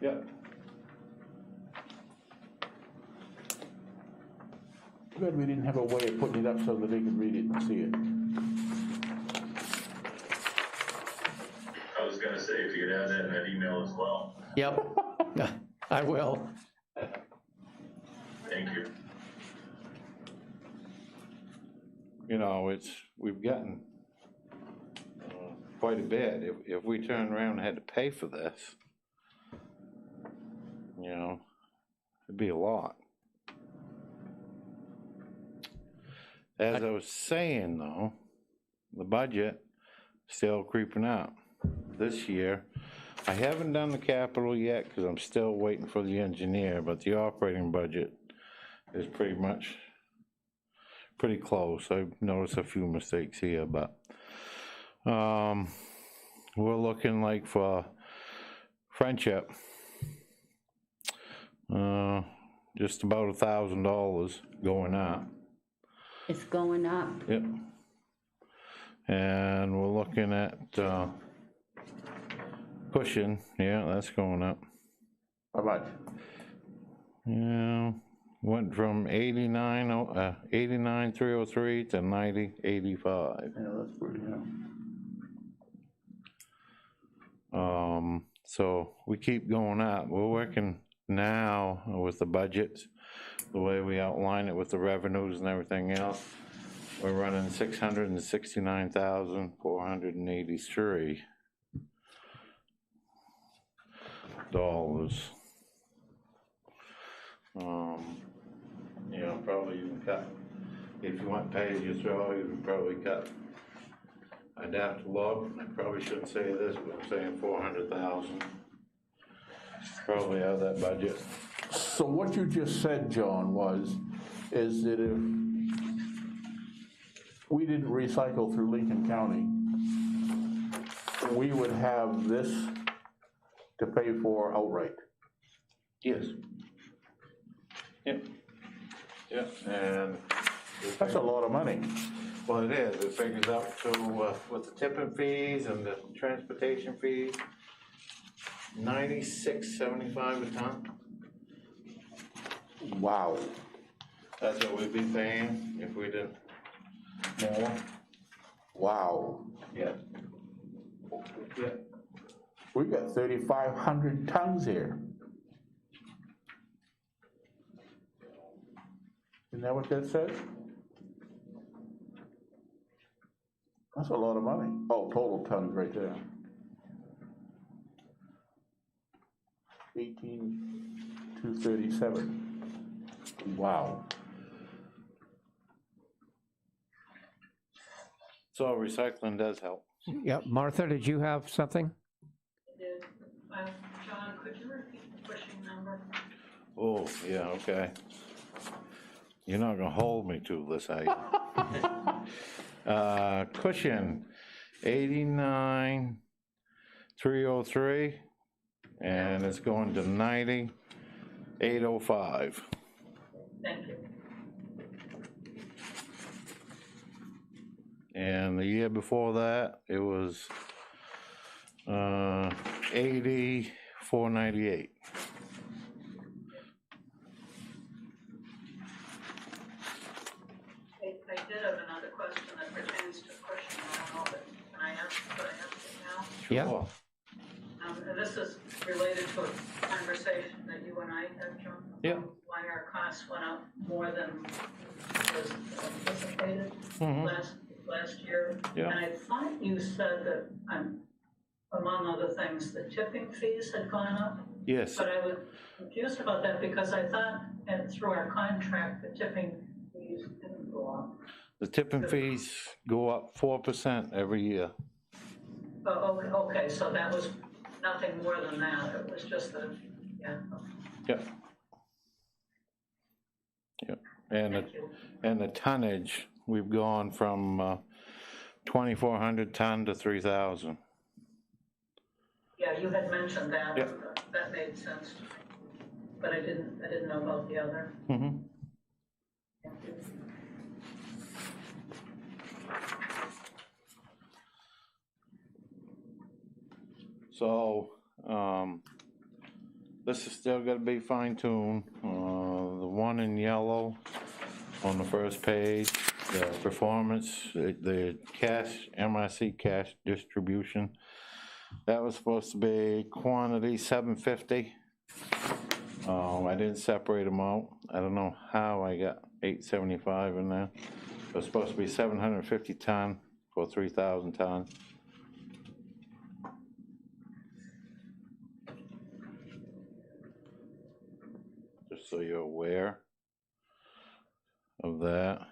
Yeah. Good, we didn't have a way of putting it up so that they could read it and see it. I was gonna say, if you could add that in that email as well, Yep, I will. thank you. We've gotten quite a bit. If we turned around and had to pay for this, it'd be a lot. As I was saying though, the budget still creeping up. This year, I haven't done the capital yet because I'm still waiting for the engineer, but the operating budget is pretty close. I've noticed a few mistakes here, but we're looking like for Friendship, just about $1,000 going up. It's going up. Yep. And we're looking at Cushion, yeah, that's going up. How much? Yeah, went from 89,303 to 90,885. Yeah, that's pretty, So we keep going up. We're working now with the budgets, the way we outline it with the revenues and everything else. We're running $669,483. Probably you can cut, if you want pay as you throw, you can probably cut. I'd have to look, I probably shouldn't say this, but I'm saying 400,000. Probably out of that budget. So what you just said, John, is that we didn't recycle through Lincoln County, we would have this to pay for outright. Yes. Yep. Yeah, and. That's a lot of money. Well, it is, it figures up to, with the tipping fees and the transportation fees, $96.75 a ton. Wow. That's what we'd be paying if we did more. Wow. Yeah. Yeah. We got 3,500 tons here. Isn't that what that says? That's a lot of money. Oh, total tons right there. 18,237. Wow. So recycling does help. Yeah, Martha, did you have something? Did, John, could you repeat the pushing number? Oh, yeah, okay. You're not gonna hold me to this, are you? Cushion, 89,303, and it's going to 90,805. Thank you. And the year before that, it was 80,498. I did have another question that pertains to pushing. I don't know, but can I ask it now? Yeah. Sure. And this is related to a conversation that you and I had, John. Yeah. Why our costs went up more than was anticipated last year. Yeah. And I thought you said that, among other things, the tipping fees had gone up. Yes, But I was confused about that because I thought, and through our contract, the tipping fees didn't go up. the tipping fees go up 4% every year. Oh, okay, so that was nothing more than that. It was just a, yeah. Yep. Yep, and Thank you. the tonnage, we've gone from 2,400 ton to 3,000. Yeah, you had mentioned that. Yeah. That made sense to me. But I didn't know about the other. Mm-hmm. Thank you. So, this is still gonna be fine tuned. The one in yellow on the first page, the performance, the cash, MRC cash distribution, that was supposed to be quantity 750. I didn't separate them out. I don't know how I got 875 in there. It was supposed to be 750 ton for 3,000 ton. Just so you're aware of that.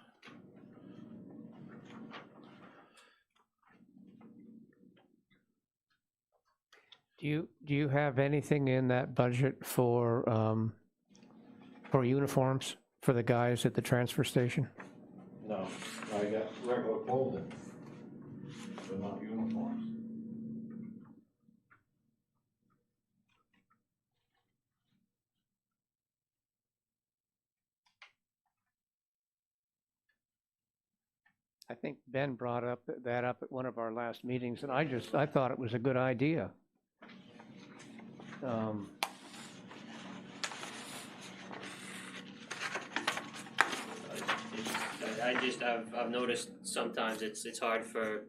Do you have anything in that budget for uniforms for the guys at the transfer station? No, I got regular clothing, but not uniforms. I think Ben brought that up at one of our last meetings, and I thought it was a good idea. I've noticed sometimes it's hard for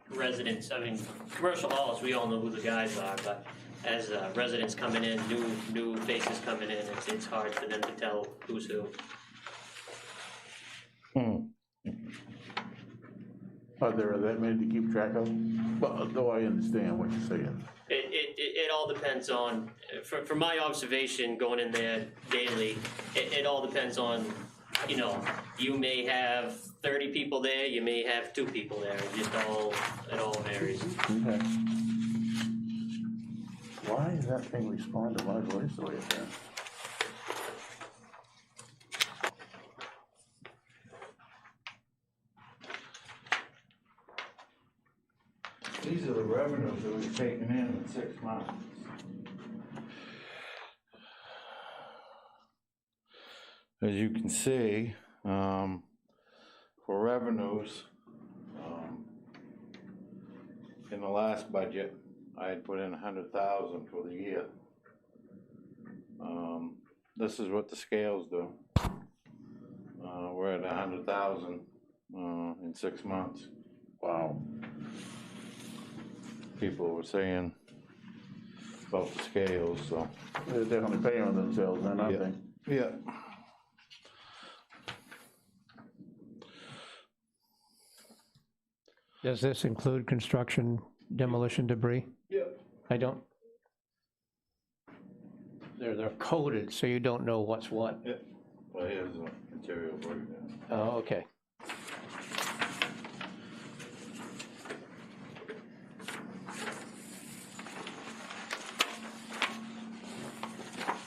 residents, I mean, commercial halls, we all know who the guys are, but as residents coming in, new faces coming in, it's hard for them to tell who's who. Are there that many to keep track of? Well, though I understand what you're saying. It all depends on, from my observation going in there daily, it all depends on, you know, you may have 30 people there, you may have 2 people there, it all varies. Okay. Why is that thing respond to my voice the way it does? revenues that we've taken in 6 months. As you can see, for revenues, in the last budget, I had put in 100,000 for the year. This is what the scales do. We're at 100,000 in 6 months. Wow. People were saying about the scales, so. They're definitely paying on themselves then, aren't they? Yeah. Does this include construction demolition debris? Yep. I don't. They're coded, so you don't know what's what. Yep. Well, here's the material breakdown. Oh, okay.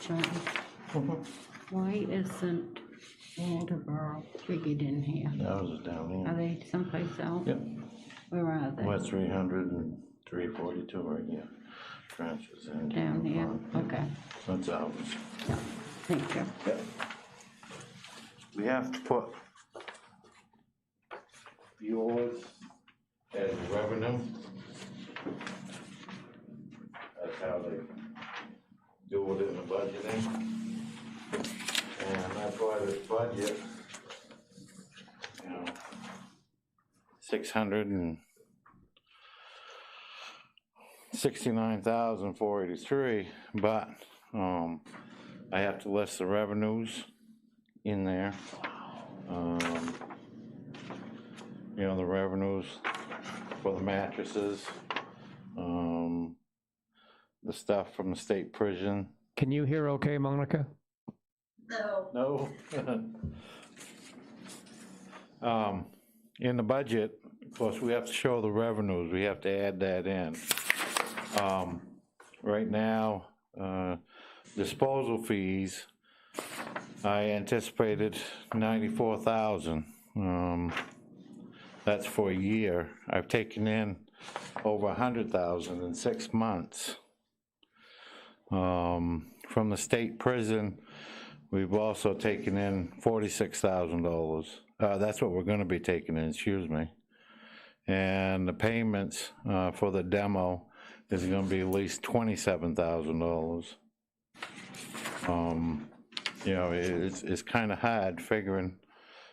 John, why isn't Waldeboro figured in here? That was down Are here. they someplace else? Yep. Where are they? We're 300 and 342 right here. Trenches in. Down here, okay, That's ours. thank you. Yep. We have to put yours as revenue. That's how they do it in the budgeting. And that's why this budget, 669,483, but I have to list the revenues in there. The revenues for the mattresses, the stuff from the state prison. Can you hear okay, Monica? No, No. In the budget, of course, we have to show the revenues, we have to add that in. Right now, disposal fees, I anticipated 94,000. That's for a year. I've taken in over 100,000 in 6 months. From the state prison, we've also taken in $46,000. That's what we're gonna be taking in, excuse me. And the payments for the demo is gonna be at least $27,000. It's kind of hard figuring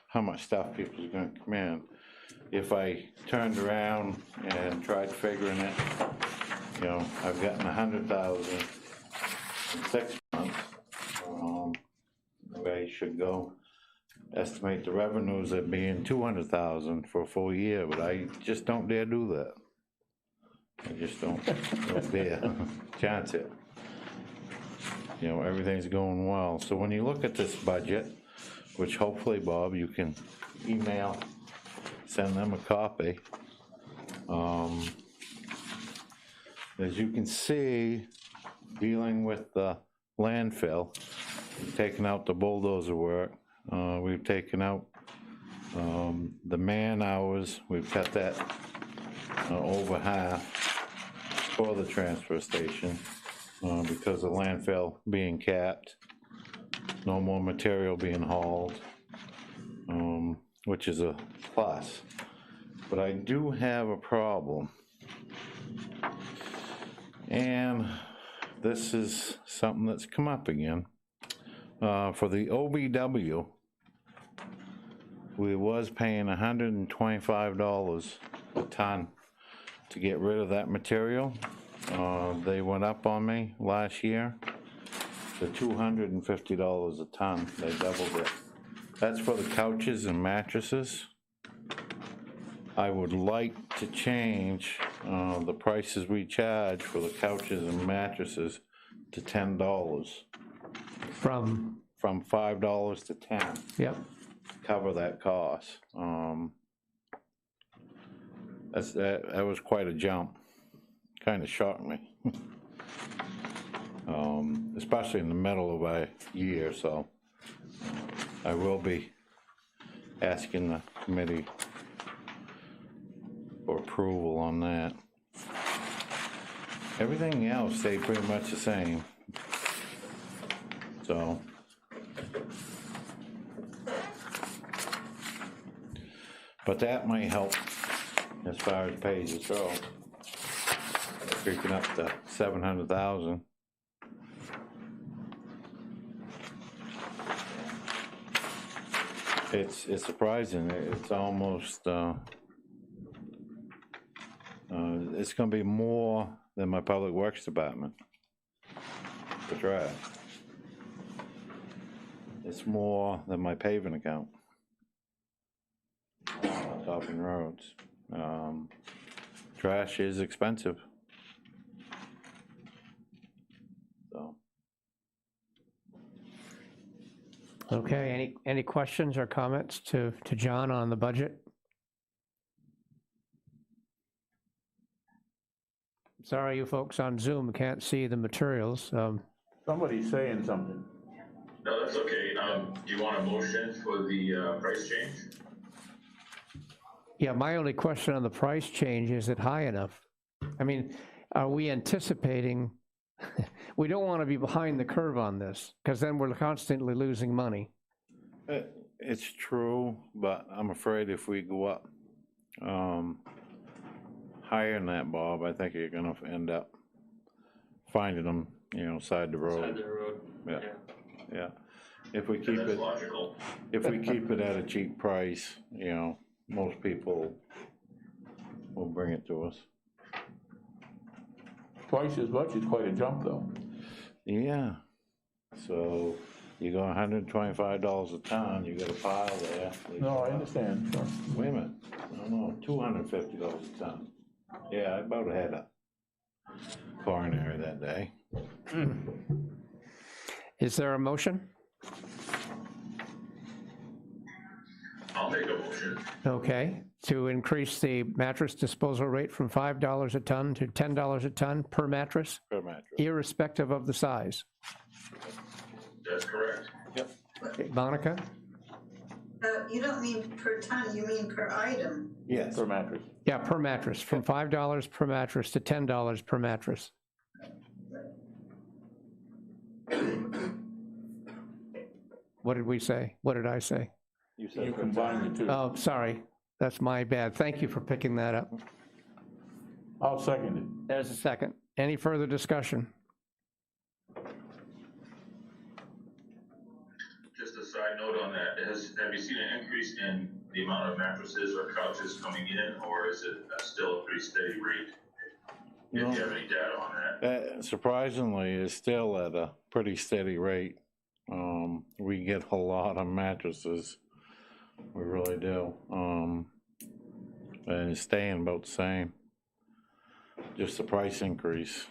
how much stuff people are gonna come in. If I turned around and tried figuring it, I've gotten 100,000 in 6 months. I should go estimate the revenues at being 200,000 for a full year, but I just don't dare do that. I just don't dare chance it. Everything's going well. So when you look at this budget, which hopefully, Bob, you can email, send them a copy. As you can see, dealing with the landfill, we've taken out the bulldozer work, we've taken out the man hours, we've cut that over half for the transfer station because the landfill being capped, no more material being hauled, which is a plus. But I do have a problem. And this is something that's come up again. For the OBW, we was paying $125 a ton to get rid of that material. They went up on me last year to $250 a ton. They doubled it. That's for the couches and mattresses. I would like to change the prices we charge for the couches and mattresses to $10. From, From $5 to $10, yep. cover that cost. That was quite a jump, kind of shocked me. Especially in the middle of a year, so I will be asking the committee for approval on that. Everything else stayed pretty much the same. So. But that might help as far as pay as you throw. Creeping up to 700,000. It's surprising. It's almost, it's gonna be more than my public works department. The trash. It's more than my paving account. Topping roads. Trash is expensive. So. Okay, any questions or comments to John on the budget? Sorry, you folks on Zoom can't see the materials. Somebody's saying something. No, that's okay. Do you want a motion for the price change? Yeah, my only question on the price change, is it high enough? I mean, are we anticipating, we don't want to be behind the curve on this, because then we're constantly losing money. It's true, but I'm afraid if we go up higher than that, Bob, I think you're gonna end up finding them, side the road. Side of the road. Yeah, yeah. If we keep That's it, logical. if we keep it at a cheap price, most people will bring it to us. Twice as much is quite a jump, though. Yeah, so you go $125 a ton, you got a pile there. No, I understand, sure. Wait a minute, no, $250 a ton. Yeah, I about had a coronary that day. Is there a motion? I'll make a motion. Okay, to increase the mattress disposal rate from $5 a ton to $10 a ton per mattress, Per mattress. irrespective of the size. That's correct. Okay, Monica? You don't mean per ton, you mean per item. Yes. Per mattress. Yeah, per mattress, from $5 per mattress to $10 per mattress. What did we say? What did I say? You said You per combine the two. Oh, sorry, that's my bad. Thank you for picking that up. I'll second it. There's a second. Any further discussion? Just a side note on that, have you seen an increase in the amount of mattresses or couches coming in, or is it still a pretty steady rate? If you have any data on that. Surprisingly, it's still at a pretty steady rate. We get a lot of mattresses, we really do. And it's staying about the same. Just the price increase.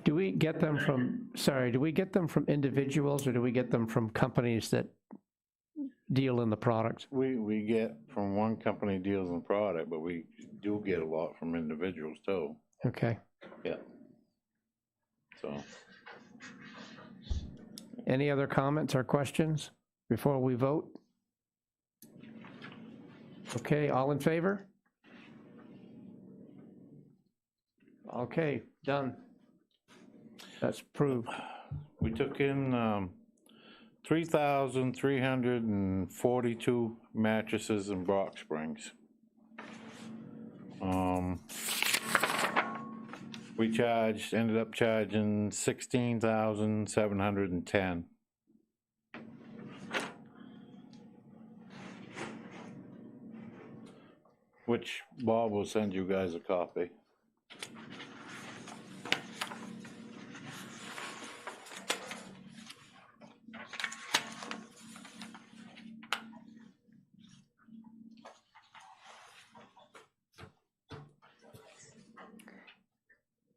Do we get them from, do we get them from individuals or do we get them from companies that deal in the product? We get from one company deals in product, but we do get a lot from individuals too. Okay. Yeah. So. Any other comments or questions before we vote? Okay, all in favor? Okay, done. That's approved. We took in 3,342 mattresses in Brock Springs. We ended up charging 16,710. Which Bob will send you guys a copy.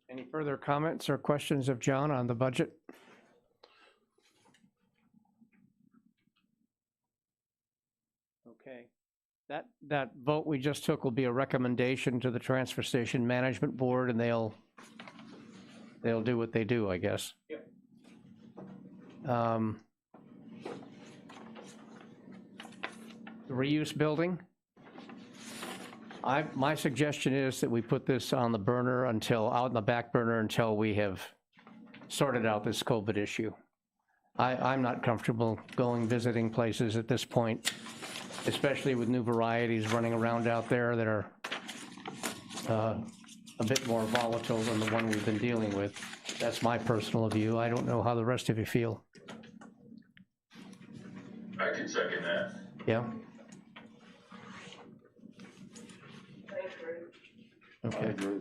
Any further comments or questions of John on the budget? Okay. That vote we just took will be a recommendation to the Transfer Station Management Board, and they'll do what they do, I guess. Yep. The reuse building. My suggestion is that we put this on the burner out in the back burner until we have sorted out this COVID issue. I'm not comfortable visiting places at this point, especially with new varieties running around out there that are a bit more volatile than the one we've been dealing with. That's my personal view. I don't know how the rest of you feel. I can second that. Yeah? I agree.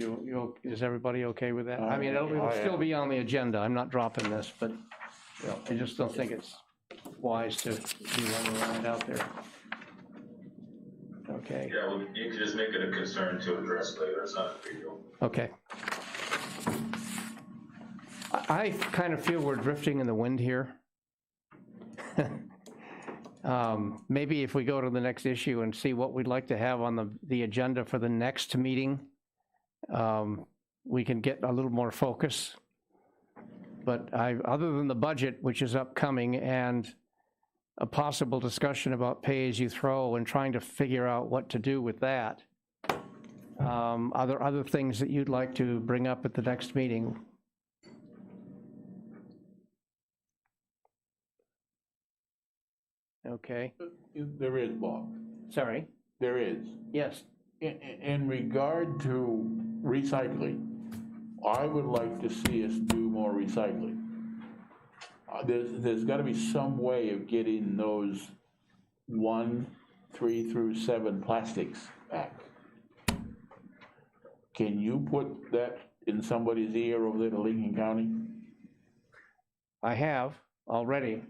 Okay. Is everybody okay with that? I mean, it'll still be on the agenda. I'm not dropping this, but I just don't think it's wise to be running around out there. Okay, Yeah, well, you can just make it a concern to address later, it's not a big deal. okay. I kind of feel we're drifting in the wind here. Maybe if we go to the next issue and see what we'd like to have on the agenda for the next meeting, we can get a little more focus. But other than the budget, which is upcoming, and a possible discussion about pay-as-you-throw and trying to figure out what to do with that, are there other things that you'd like to bring up at the next meeting? Okay, There is, Bob. sorry. There is. Yes. In regard to recycling, I would like to see us do more recycling. There's got to be some way of getting those 1, 3 through 7 plastics back. Can you put that in somebody's ear over there to Lincoln County? I have already.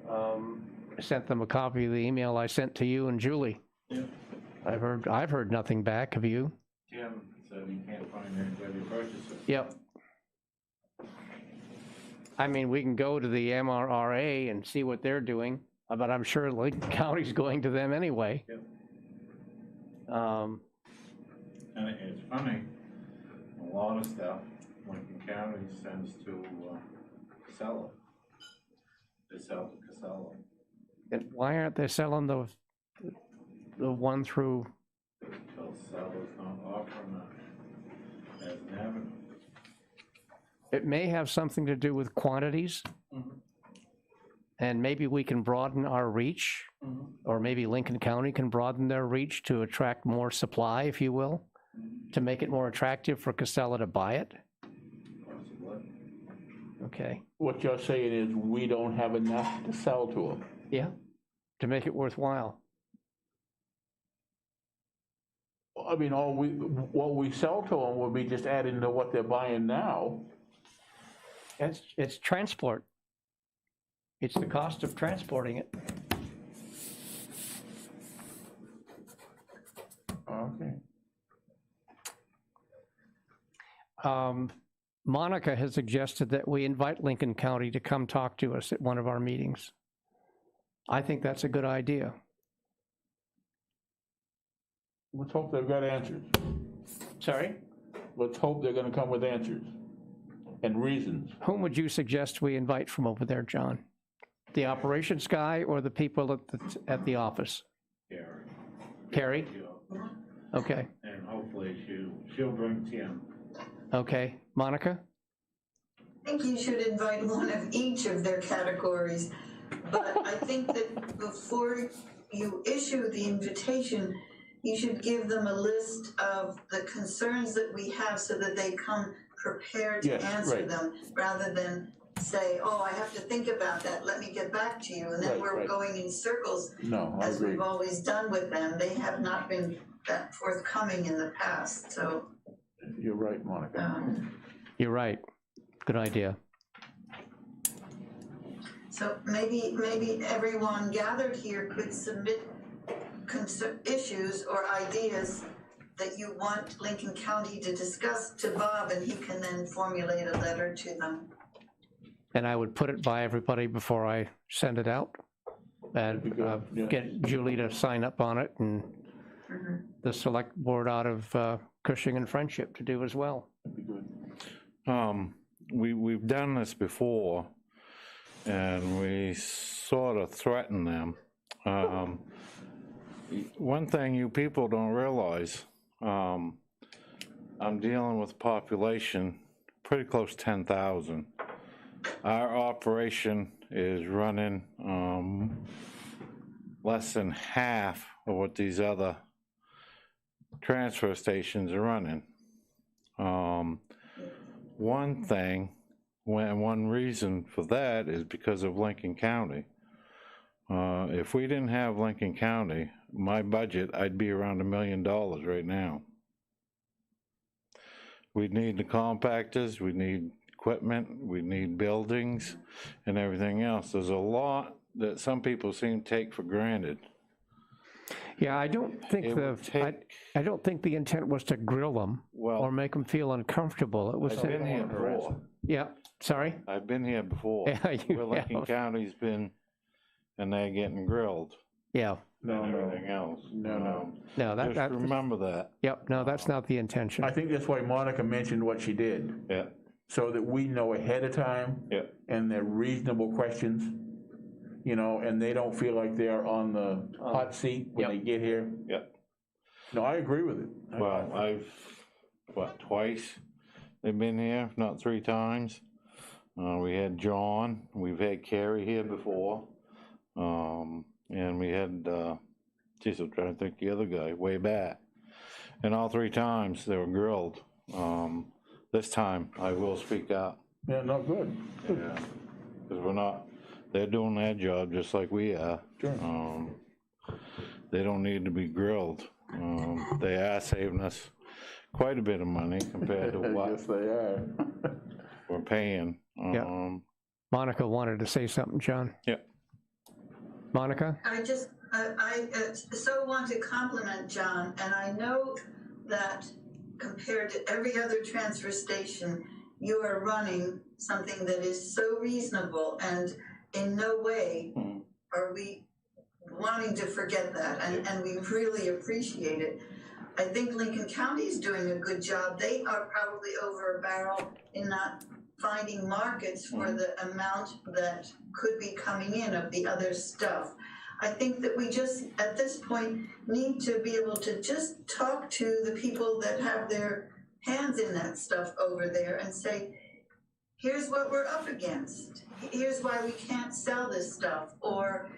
I sent them a copy of the email I sent to you and Julie. Yeah. I've heard nothing back. Have you? Tim said he can't find anybody to purchase it. Yep. I mean, we can go to the MRRA and see what they're doing, but I'm sure Lincoln County's going to them anyway. Yep. And it's funny, a lot of stuff Lincoln County sends to Casella. They sell to Casella. And why aren't they selling the one through? Casella's not offering that as an avenue. It may have something to do with quantities. And maybe we can broaden our reach, or maybe Lincoln County can broaden their reach to attract more supply, if you will, to make it more attractive for Casella to buy it. Possibly. Okay, What you're saying is we don't have enough to sell to them. yeah, to make it worthwhile. I mean, what we sell to them would be just adding to what they're buying now. It's transport. It's the cost of transporting it. Okay. Monica has suggested that we invite Lincoln County to come talk to us at one of our meetings. I think that's a good idea. Let's hope they've got answers. Sorry? Let's hope they're gonna come with answers and reasons. Whom would you suggest we invite from over there, John? The operations guy or the people at the office? Gary. Carrie? Yeah. Okay, And hopefully she'll bring Tim. okay. Monica? I think you should invite one of each of their categories. But I think that before you issue the invitation, you should give them a list of the concerns that we have so that they come prepared to Yes, answer right. them, rather than say, oh, I have to think about that, let me get back to you. And then Right, we're right. going in circles, No, I as agree. we've always done with them. They have not been that forthcoming in the past, so, You're right, Monica. You're right. Good idea. so maybe everyone gathered here could submit issues or ideas that you want Lincoln County to discuss to Bob, and he can then formulate a letter to them. And I would put it by everybody before I send it out. That'd be And good, yeah. get Julie to sign up on it, and the select board out of Cushing and Friendship to do as well. That'd be good. We've done this before, and we sort of threaten them. one thing you people don't realize, I'm dealing with population pretty close to 10,000. Our operation is running less than half of what these other transfer stations are running. One thing, one reason for that is because of Lincoln County. If we didn't have Lincoln County, my budget, I'd be around $1 million right now. We'd need the compactors, we need equipment, we need buildings and everything else. There's a lot that some people seem to take for granted. Yeah, I don't think It would take- I don't think the intent was to grill them Well- or make them feel uncomfortable. It was I've to, been here before. yeah, sorry. I've been here before. Yeah, you Where Lincoln have. County's been, and they're getting grilled Yeah, and everything else. No. no, Just that, remember that. yep, no, that's not the intention. I think that's why Monica mentioned what she did, Yeah, so that we know ahead of time. yeah. And they're reasonable questions, you know, and they don't feel like they're on the hot seat when Yep. they get here. Yep. No, I agree with it. Well, I've, twice they've been here, if not 3 times. We had John, we've had Carrie here before. And we had, geez, I'm trying to think the other guy, way back. And all 3 times they were grilled. This time I will speak out. Yeah, no, good. Yeah. Because we're not, they're doing their job just like we are. Sure. They don't need to be grilled. They are saving us quite a bit of money compared to what Yes, they are. we're paying. Yeah. Monica wanted to say something, John. Yeah. Monica? I so want to compliment John, and I know that compared to every other transfer station, you are running something that is so reasonable, and in no way are we wanting to forget that, and we really appreciate it. I think Lincoln County is doing a good job. They are probably over a barrel in not finding markets for the amount that could be coming in of the other stuff. I think that we just, at this point, need to be able to just talk to the people that have their hands in that stuff over there and say, here's what we're up against. Here's why we can't sell this stuff, or,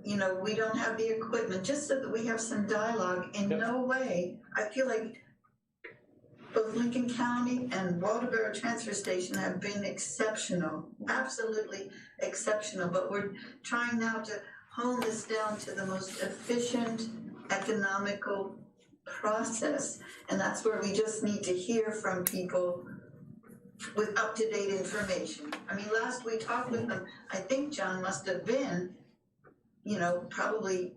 you know, we don't have the equipment, just so that we have some dialogue. In no way, I feel like both Lincoln County and Waldoboro Transfer Station have been exceptional, absolutely exceptional, but we're trying now to hone this down to the most efficient, economical process, and that's where we just need to hear from people with up-to-date information. I mean, last we talked with them, I think John must have been, you know, probably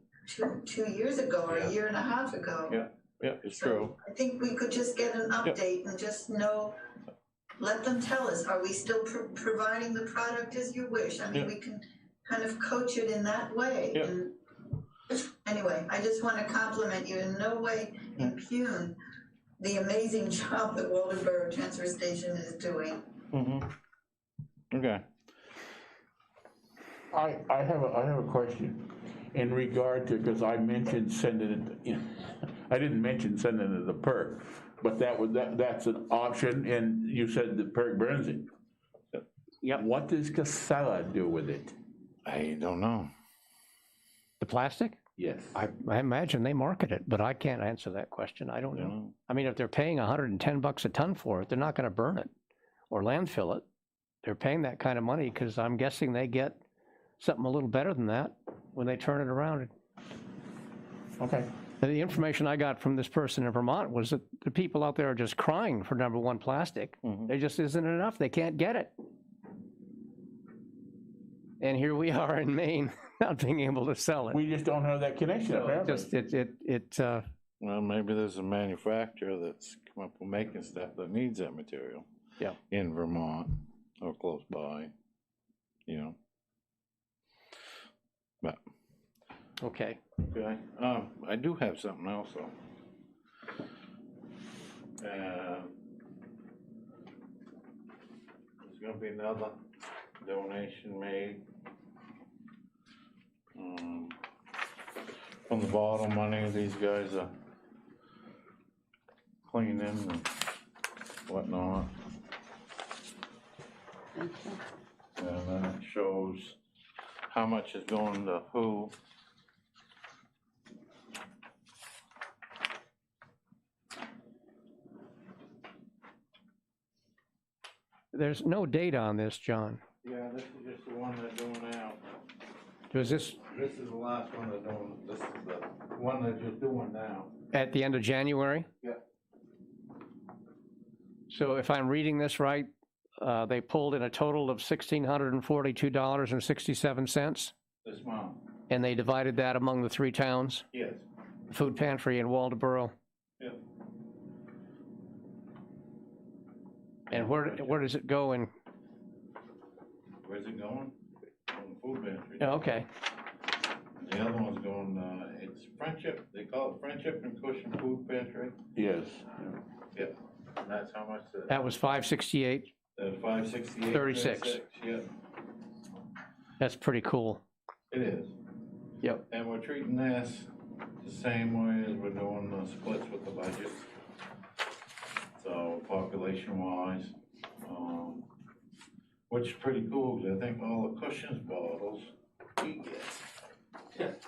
two years ago or a year and a half ago. Yeah. Yeah, it's true. I think we could just get an update and just know, let them tell us, are we still providing the product as you wish? I mean, we can kind of coach it in that way. Yeah. And anyway, I just want to compliment you, in no way impugn the amazing job that Waldoboro Transfer Station is doing. Okay. I have a question in regard to, because I mentioned sending it, you know, I didn't mention sending it to PERC, but that's an option, and you said that PERC burns it. Yep. What does Casella do with it? I don't know. The plastic? Yes. I imagine they market it, but I can't answer that question. I don't know. I mean, if they're paying $110 a ton for it, they're not going to burn it or landfill it. They're paying that kind of money because I'm guessing they get something a little better than that when they turn it around. Okay. The information I got from this person in Vermont was that the people out there are just crying for number one plastic. There just isn't enough. They can't get it. And here we are in Maine not being able to sell it. We just don't have that connection, apparently. Just Well, maybe there's a manufacturer that's come up with making stuff that needs that material. Yeah. In Vermont or close by, you know. But, okay. okay, I do have something else though. There's gonna be another donation made. from the bottle money these guys are cleaning and whatnot. Thank you. And then it shows how much is going to who. There's no date on this, John. Yeah, this is just the one they're doing now. Was this This is the last one they're doing, this is the one they're just doing now. at the end of January? Yeah. So if I'm reading this right, they pulled in a total of $1,642.67, This month, and they divided that among the 3 towns, yes, Food Pantry and Waldeboro. yeah. And where does it go in? Where's it going? From the food pantry. Oh, okay, The other one's going, it's Friendship, they call it Friendship and Cushion Food Pantry. Yes. Yeah, and that's how much the, that was 568. 568. 36. Yeah, That's pretty cool. it is. Yep. And we're treating this the same way as we're doing the splits with the budgets. So population wise, which is pretty cool, 'cause I think all the Cushion's bottles we get.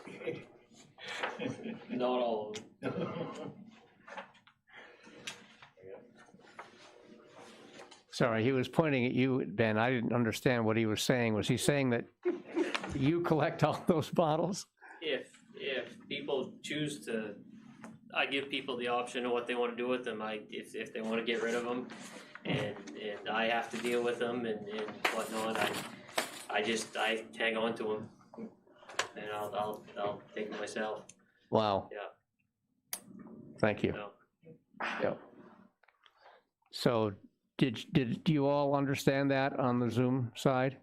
Not all of them. Sorry, he was pointing at you, Ben. I didn't understand what he was saying. Was he saying that you collect all those bottles? If people choose to, I give people the option of what they want to do with them. If they want to get rid of them, and I have to deal with them and whatnot, I hang on to them, and I'll take them myself. Wow. Yeah. Thank you. So, Yep. So did you all understand that on the Zoom side?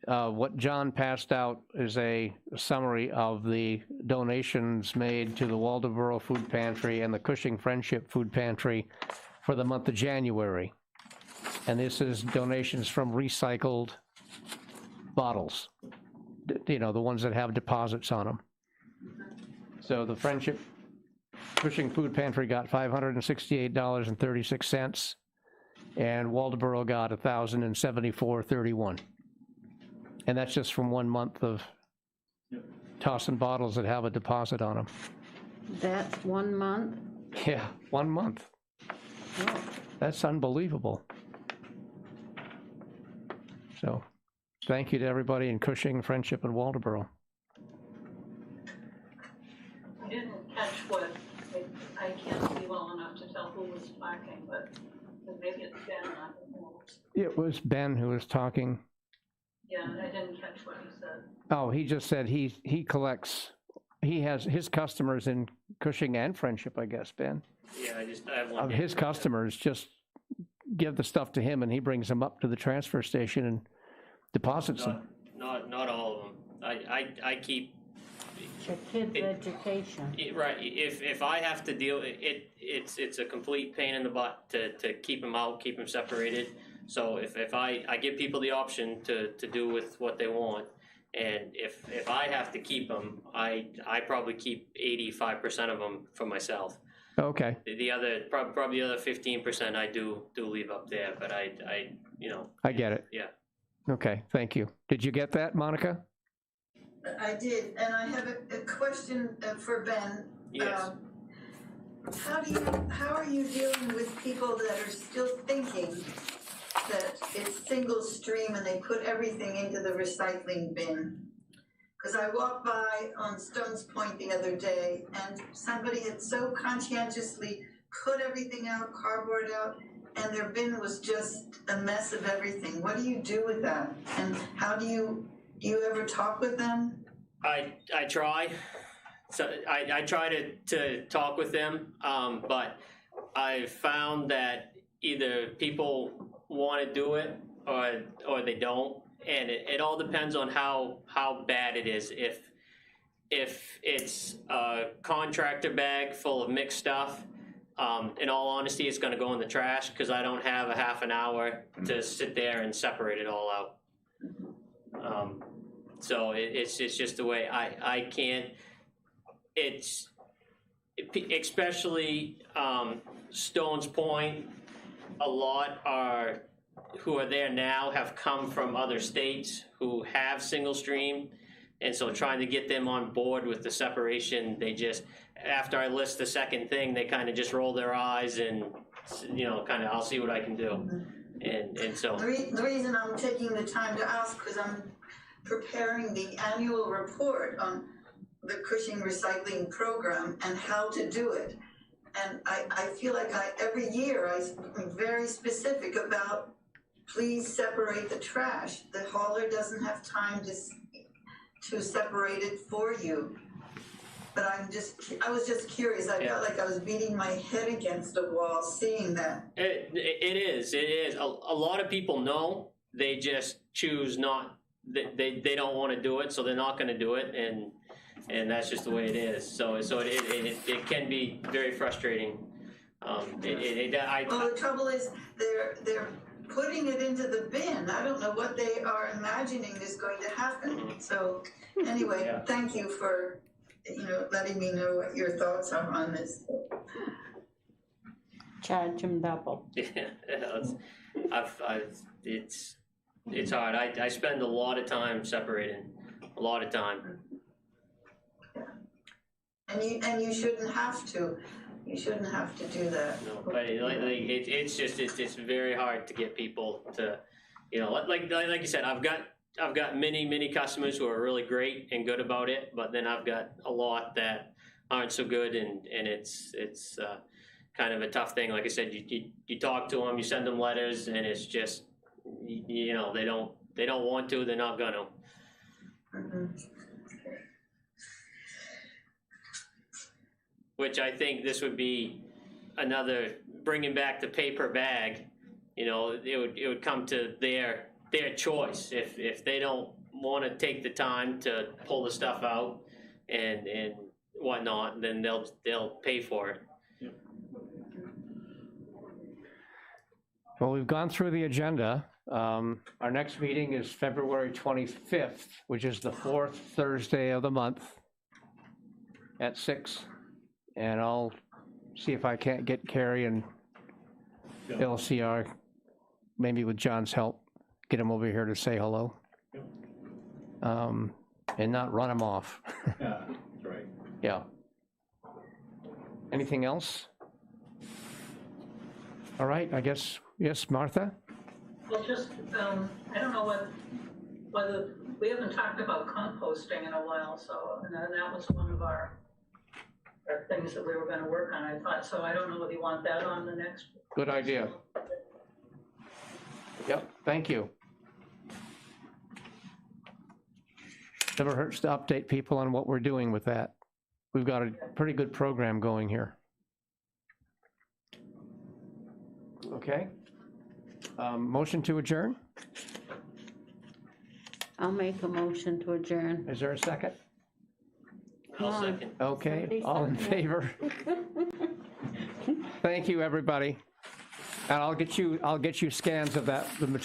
No, What John passed out is a summary of the donations made to the Waldeboro Food Pantry and the Cushing Friendship Food Pantry for the month of January. And this is donations from recycled bottles, you know, the ones that have deposits on them. So the Friendship Cushing Food Pantry got $568.36, and Waldeboro got $1,074.31. And that's just from 1 month of tossing bottles that have a deposit on them. That's 1 month? Yeah, 1 month. Oh, That's unbelievable. So, thank you to everybody in Cushing, Friendship, and Waldeboro. I didn't catch what, I can't see well enough to tell who was talking, but maybe it's Ben, I don't know. It was Ben who was talking. Yeah, I didn't catch what he said. Oh, he just said he collects, he has his customers in Cushing and Friendship, I guess, Ben. yeah, I have one. Of his customers just give the stuff to him and he brings them up to the transfer station and deposits them. Not all of them. I keep. it's your kids' education. Right, if I have to deal, it's a complete pain in the butt to keep them out, keep them separated. So if I give people the option to do with what they want, and if I have to keep them, I probably keep 85% of them for myself. Okay, The other, probably the other 15% I do leave up there, but I you know, I get it. yeah. Okay, thank you. Did you get that, Monica? I did, and I have a question for Ben. Yes. How are you dealing with people that are still thinking that it's single stream and they put everything into the recycling bin? Because I walked by on Stones Point the other day and somebody had so conscientiously put everything out, cardboard out, and their bin was just a mess of everything. What do you do with that? And how do you ever talk with them? I try. So I try to talk with them, but I've found that either people want to do it or they don't, and it all depends on how bad it is. If it's a contractor bag full of mixed stuff, in all honesty, it's going to go in the trash because I don't have a half an hour to sit there and separate it all out. So it's just the way I can't. it's, especially Stones Point, a lot who are there now have come from other states who have single stream. And so trying to get them on board with the separation, they just, after I list the second thing, they kind of just roll their eyes and, kind of, I'll see what I can do. And so. The reason I'm taking the time to ask, because I'm preparing the annual report on the Cushing Recycling Program and how to do it. And I feel like every year I'm very specific about, please separate the trash. The hauler doesn't have time to separate it for you. But I was just curious. I felt like I was beating my head against a wall seeing that. It is. A lot of people know, they just choose not, they don't want to do it, so they're not going to do it, and that's just the way it is. So it can be very frustrating. Well, the trouble is they're putting it into the bin. I don't know what they are imagining is going to happen. So anyway, thank you for letting me know what your thoughts are on this. Charge them double. Yeah, it's hard. I spend a lot of time separating, a lot of time. And you shouldn't have to. You shouldn't have to do that. No, but it's very hard to get people to, like you said, I've got many customers who are really great and good about it, but then I've got a lot that aren't so good, and it's kind of a tough thing. Like I said, you talk to them, you send them letters, and it's just, they don't want to, they're not gonna. Mm-hmm. Which I think this would be another, bringing back the paper bag, it would come to their choice. If they don't want to take the time to pull the stuff out and whatnot, then they'll pay for it. Well, we've gone through the agenda. Our next meeting is February 25th, which is the fourth Thursday of the month at 6. And I'll see if I can't get Carrie and LCR, maybe with John's help, get him over here to say hello. And not run him off. Yeah, that's right. Yeah. Anything else? All right, I guess, yes, Martha? Well, just, I don't know whether, we haven't talked about composting in a while, so, and that was one of our things that we were gonna work on, I thought, so I don't know whether you want that on the next. Good idea. Yep, thank you. Never hurts to update people on what we're doing with that. We've got a pretty good program going here. Okay. Motion to adjourn? I'll make a motion to adjourn. Is there a second? I'll Come on. second. Okay, Somebody all in second it. favor? Thank you, everybody. And I'll get you scans of that, the material.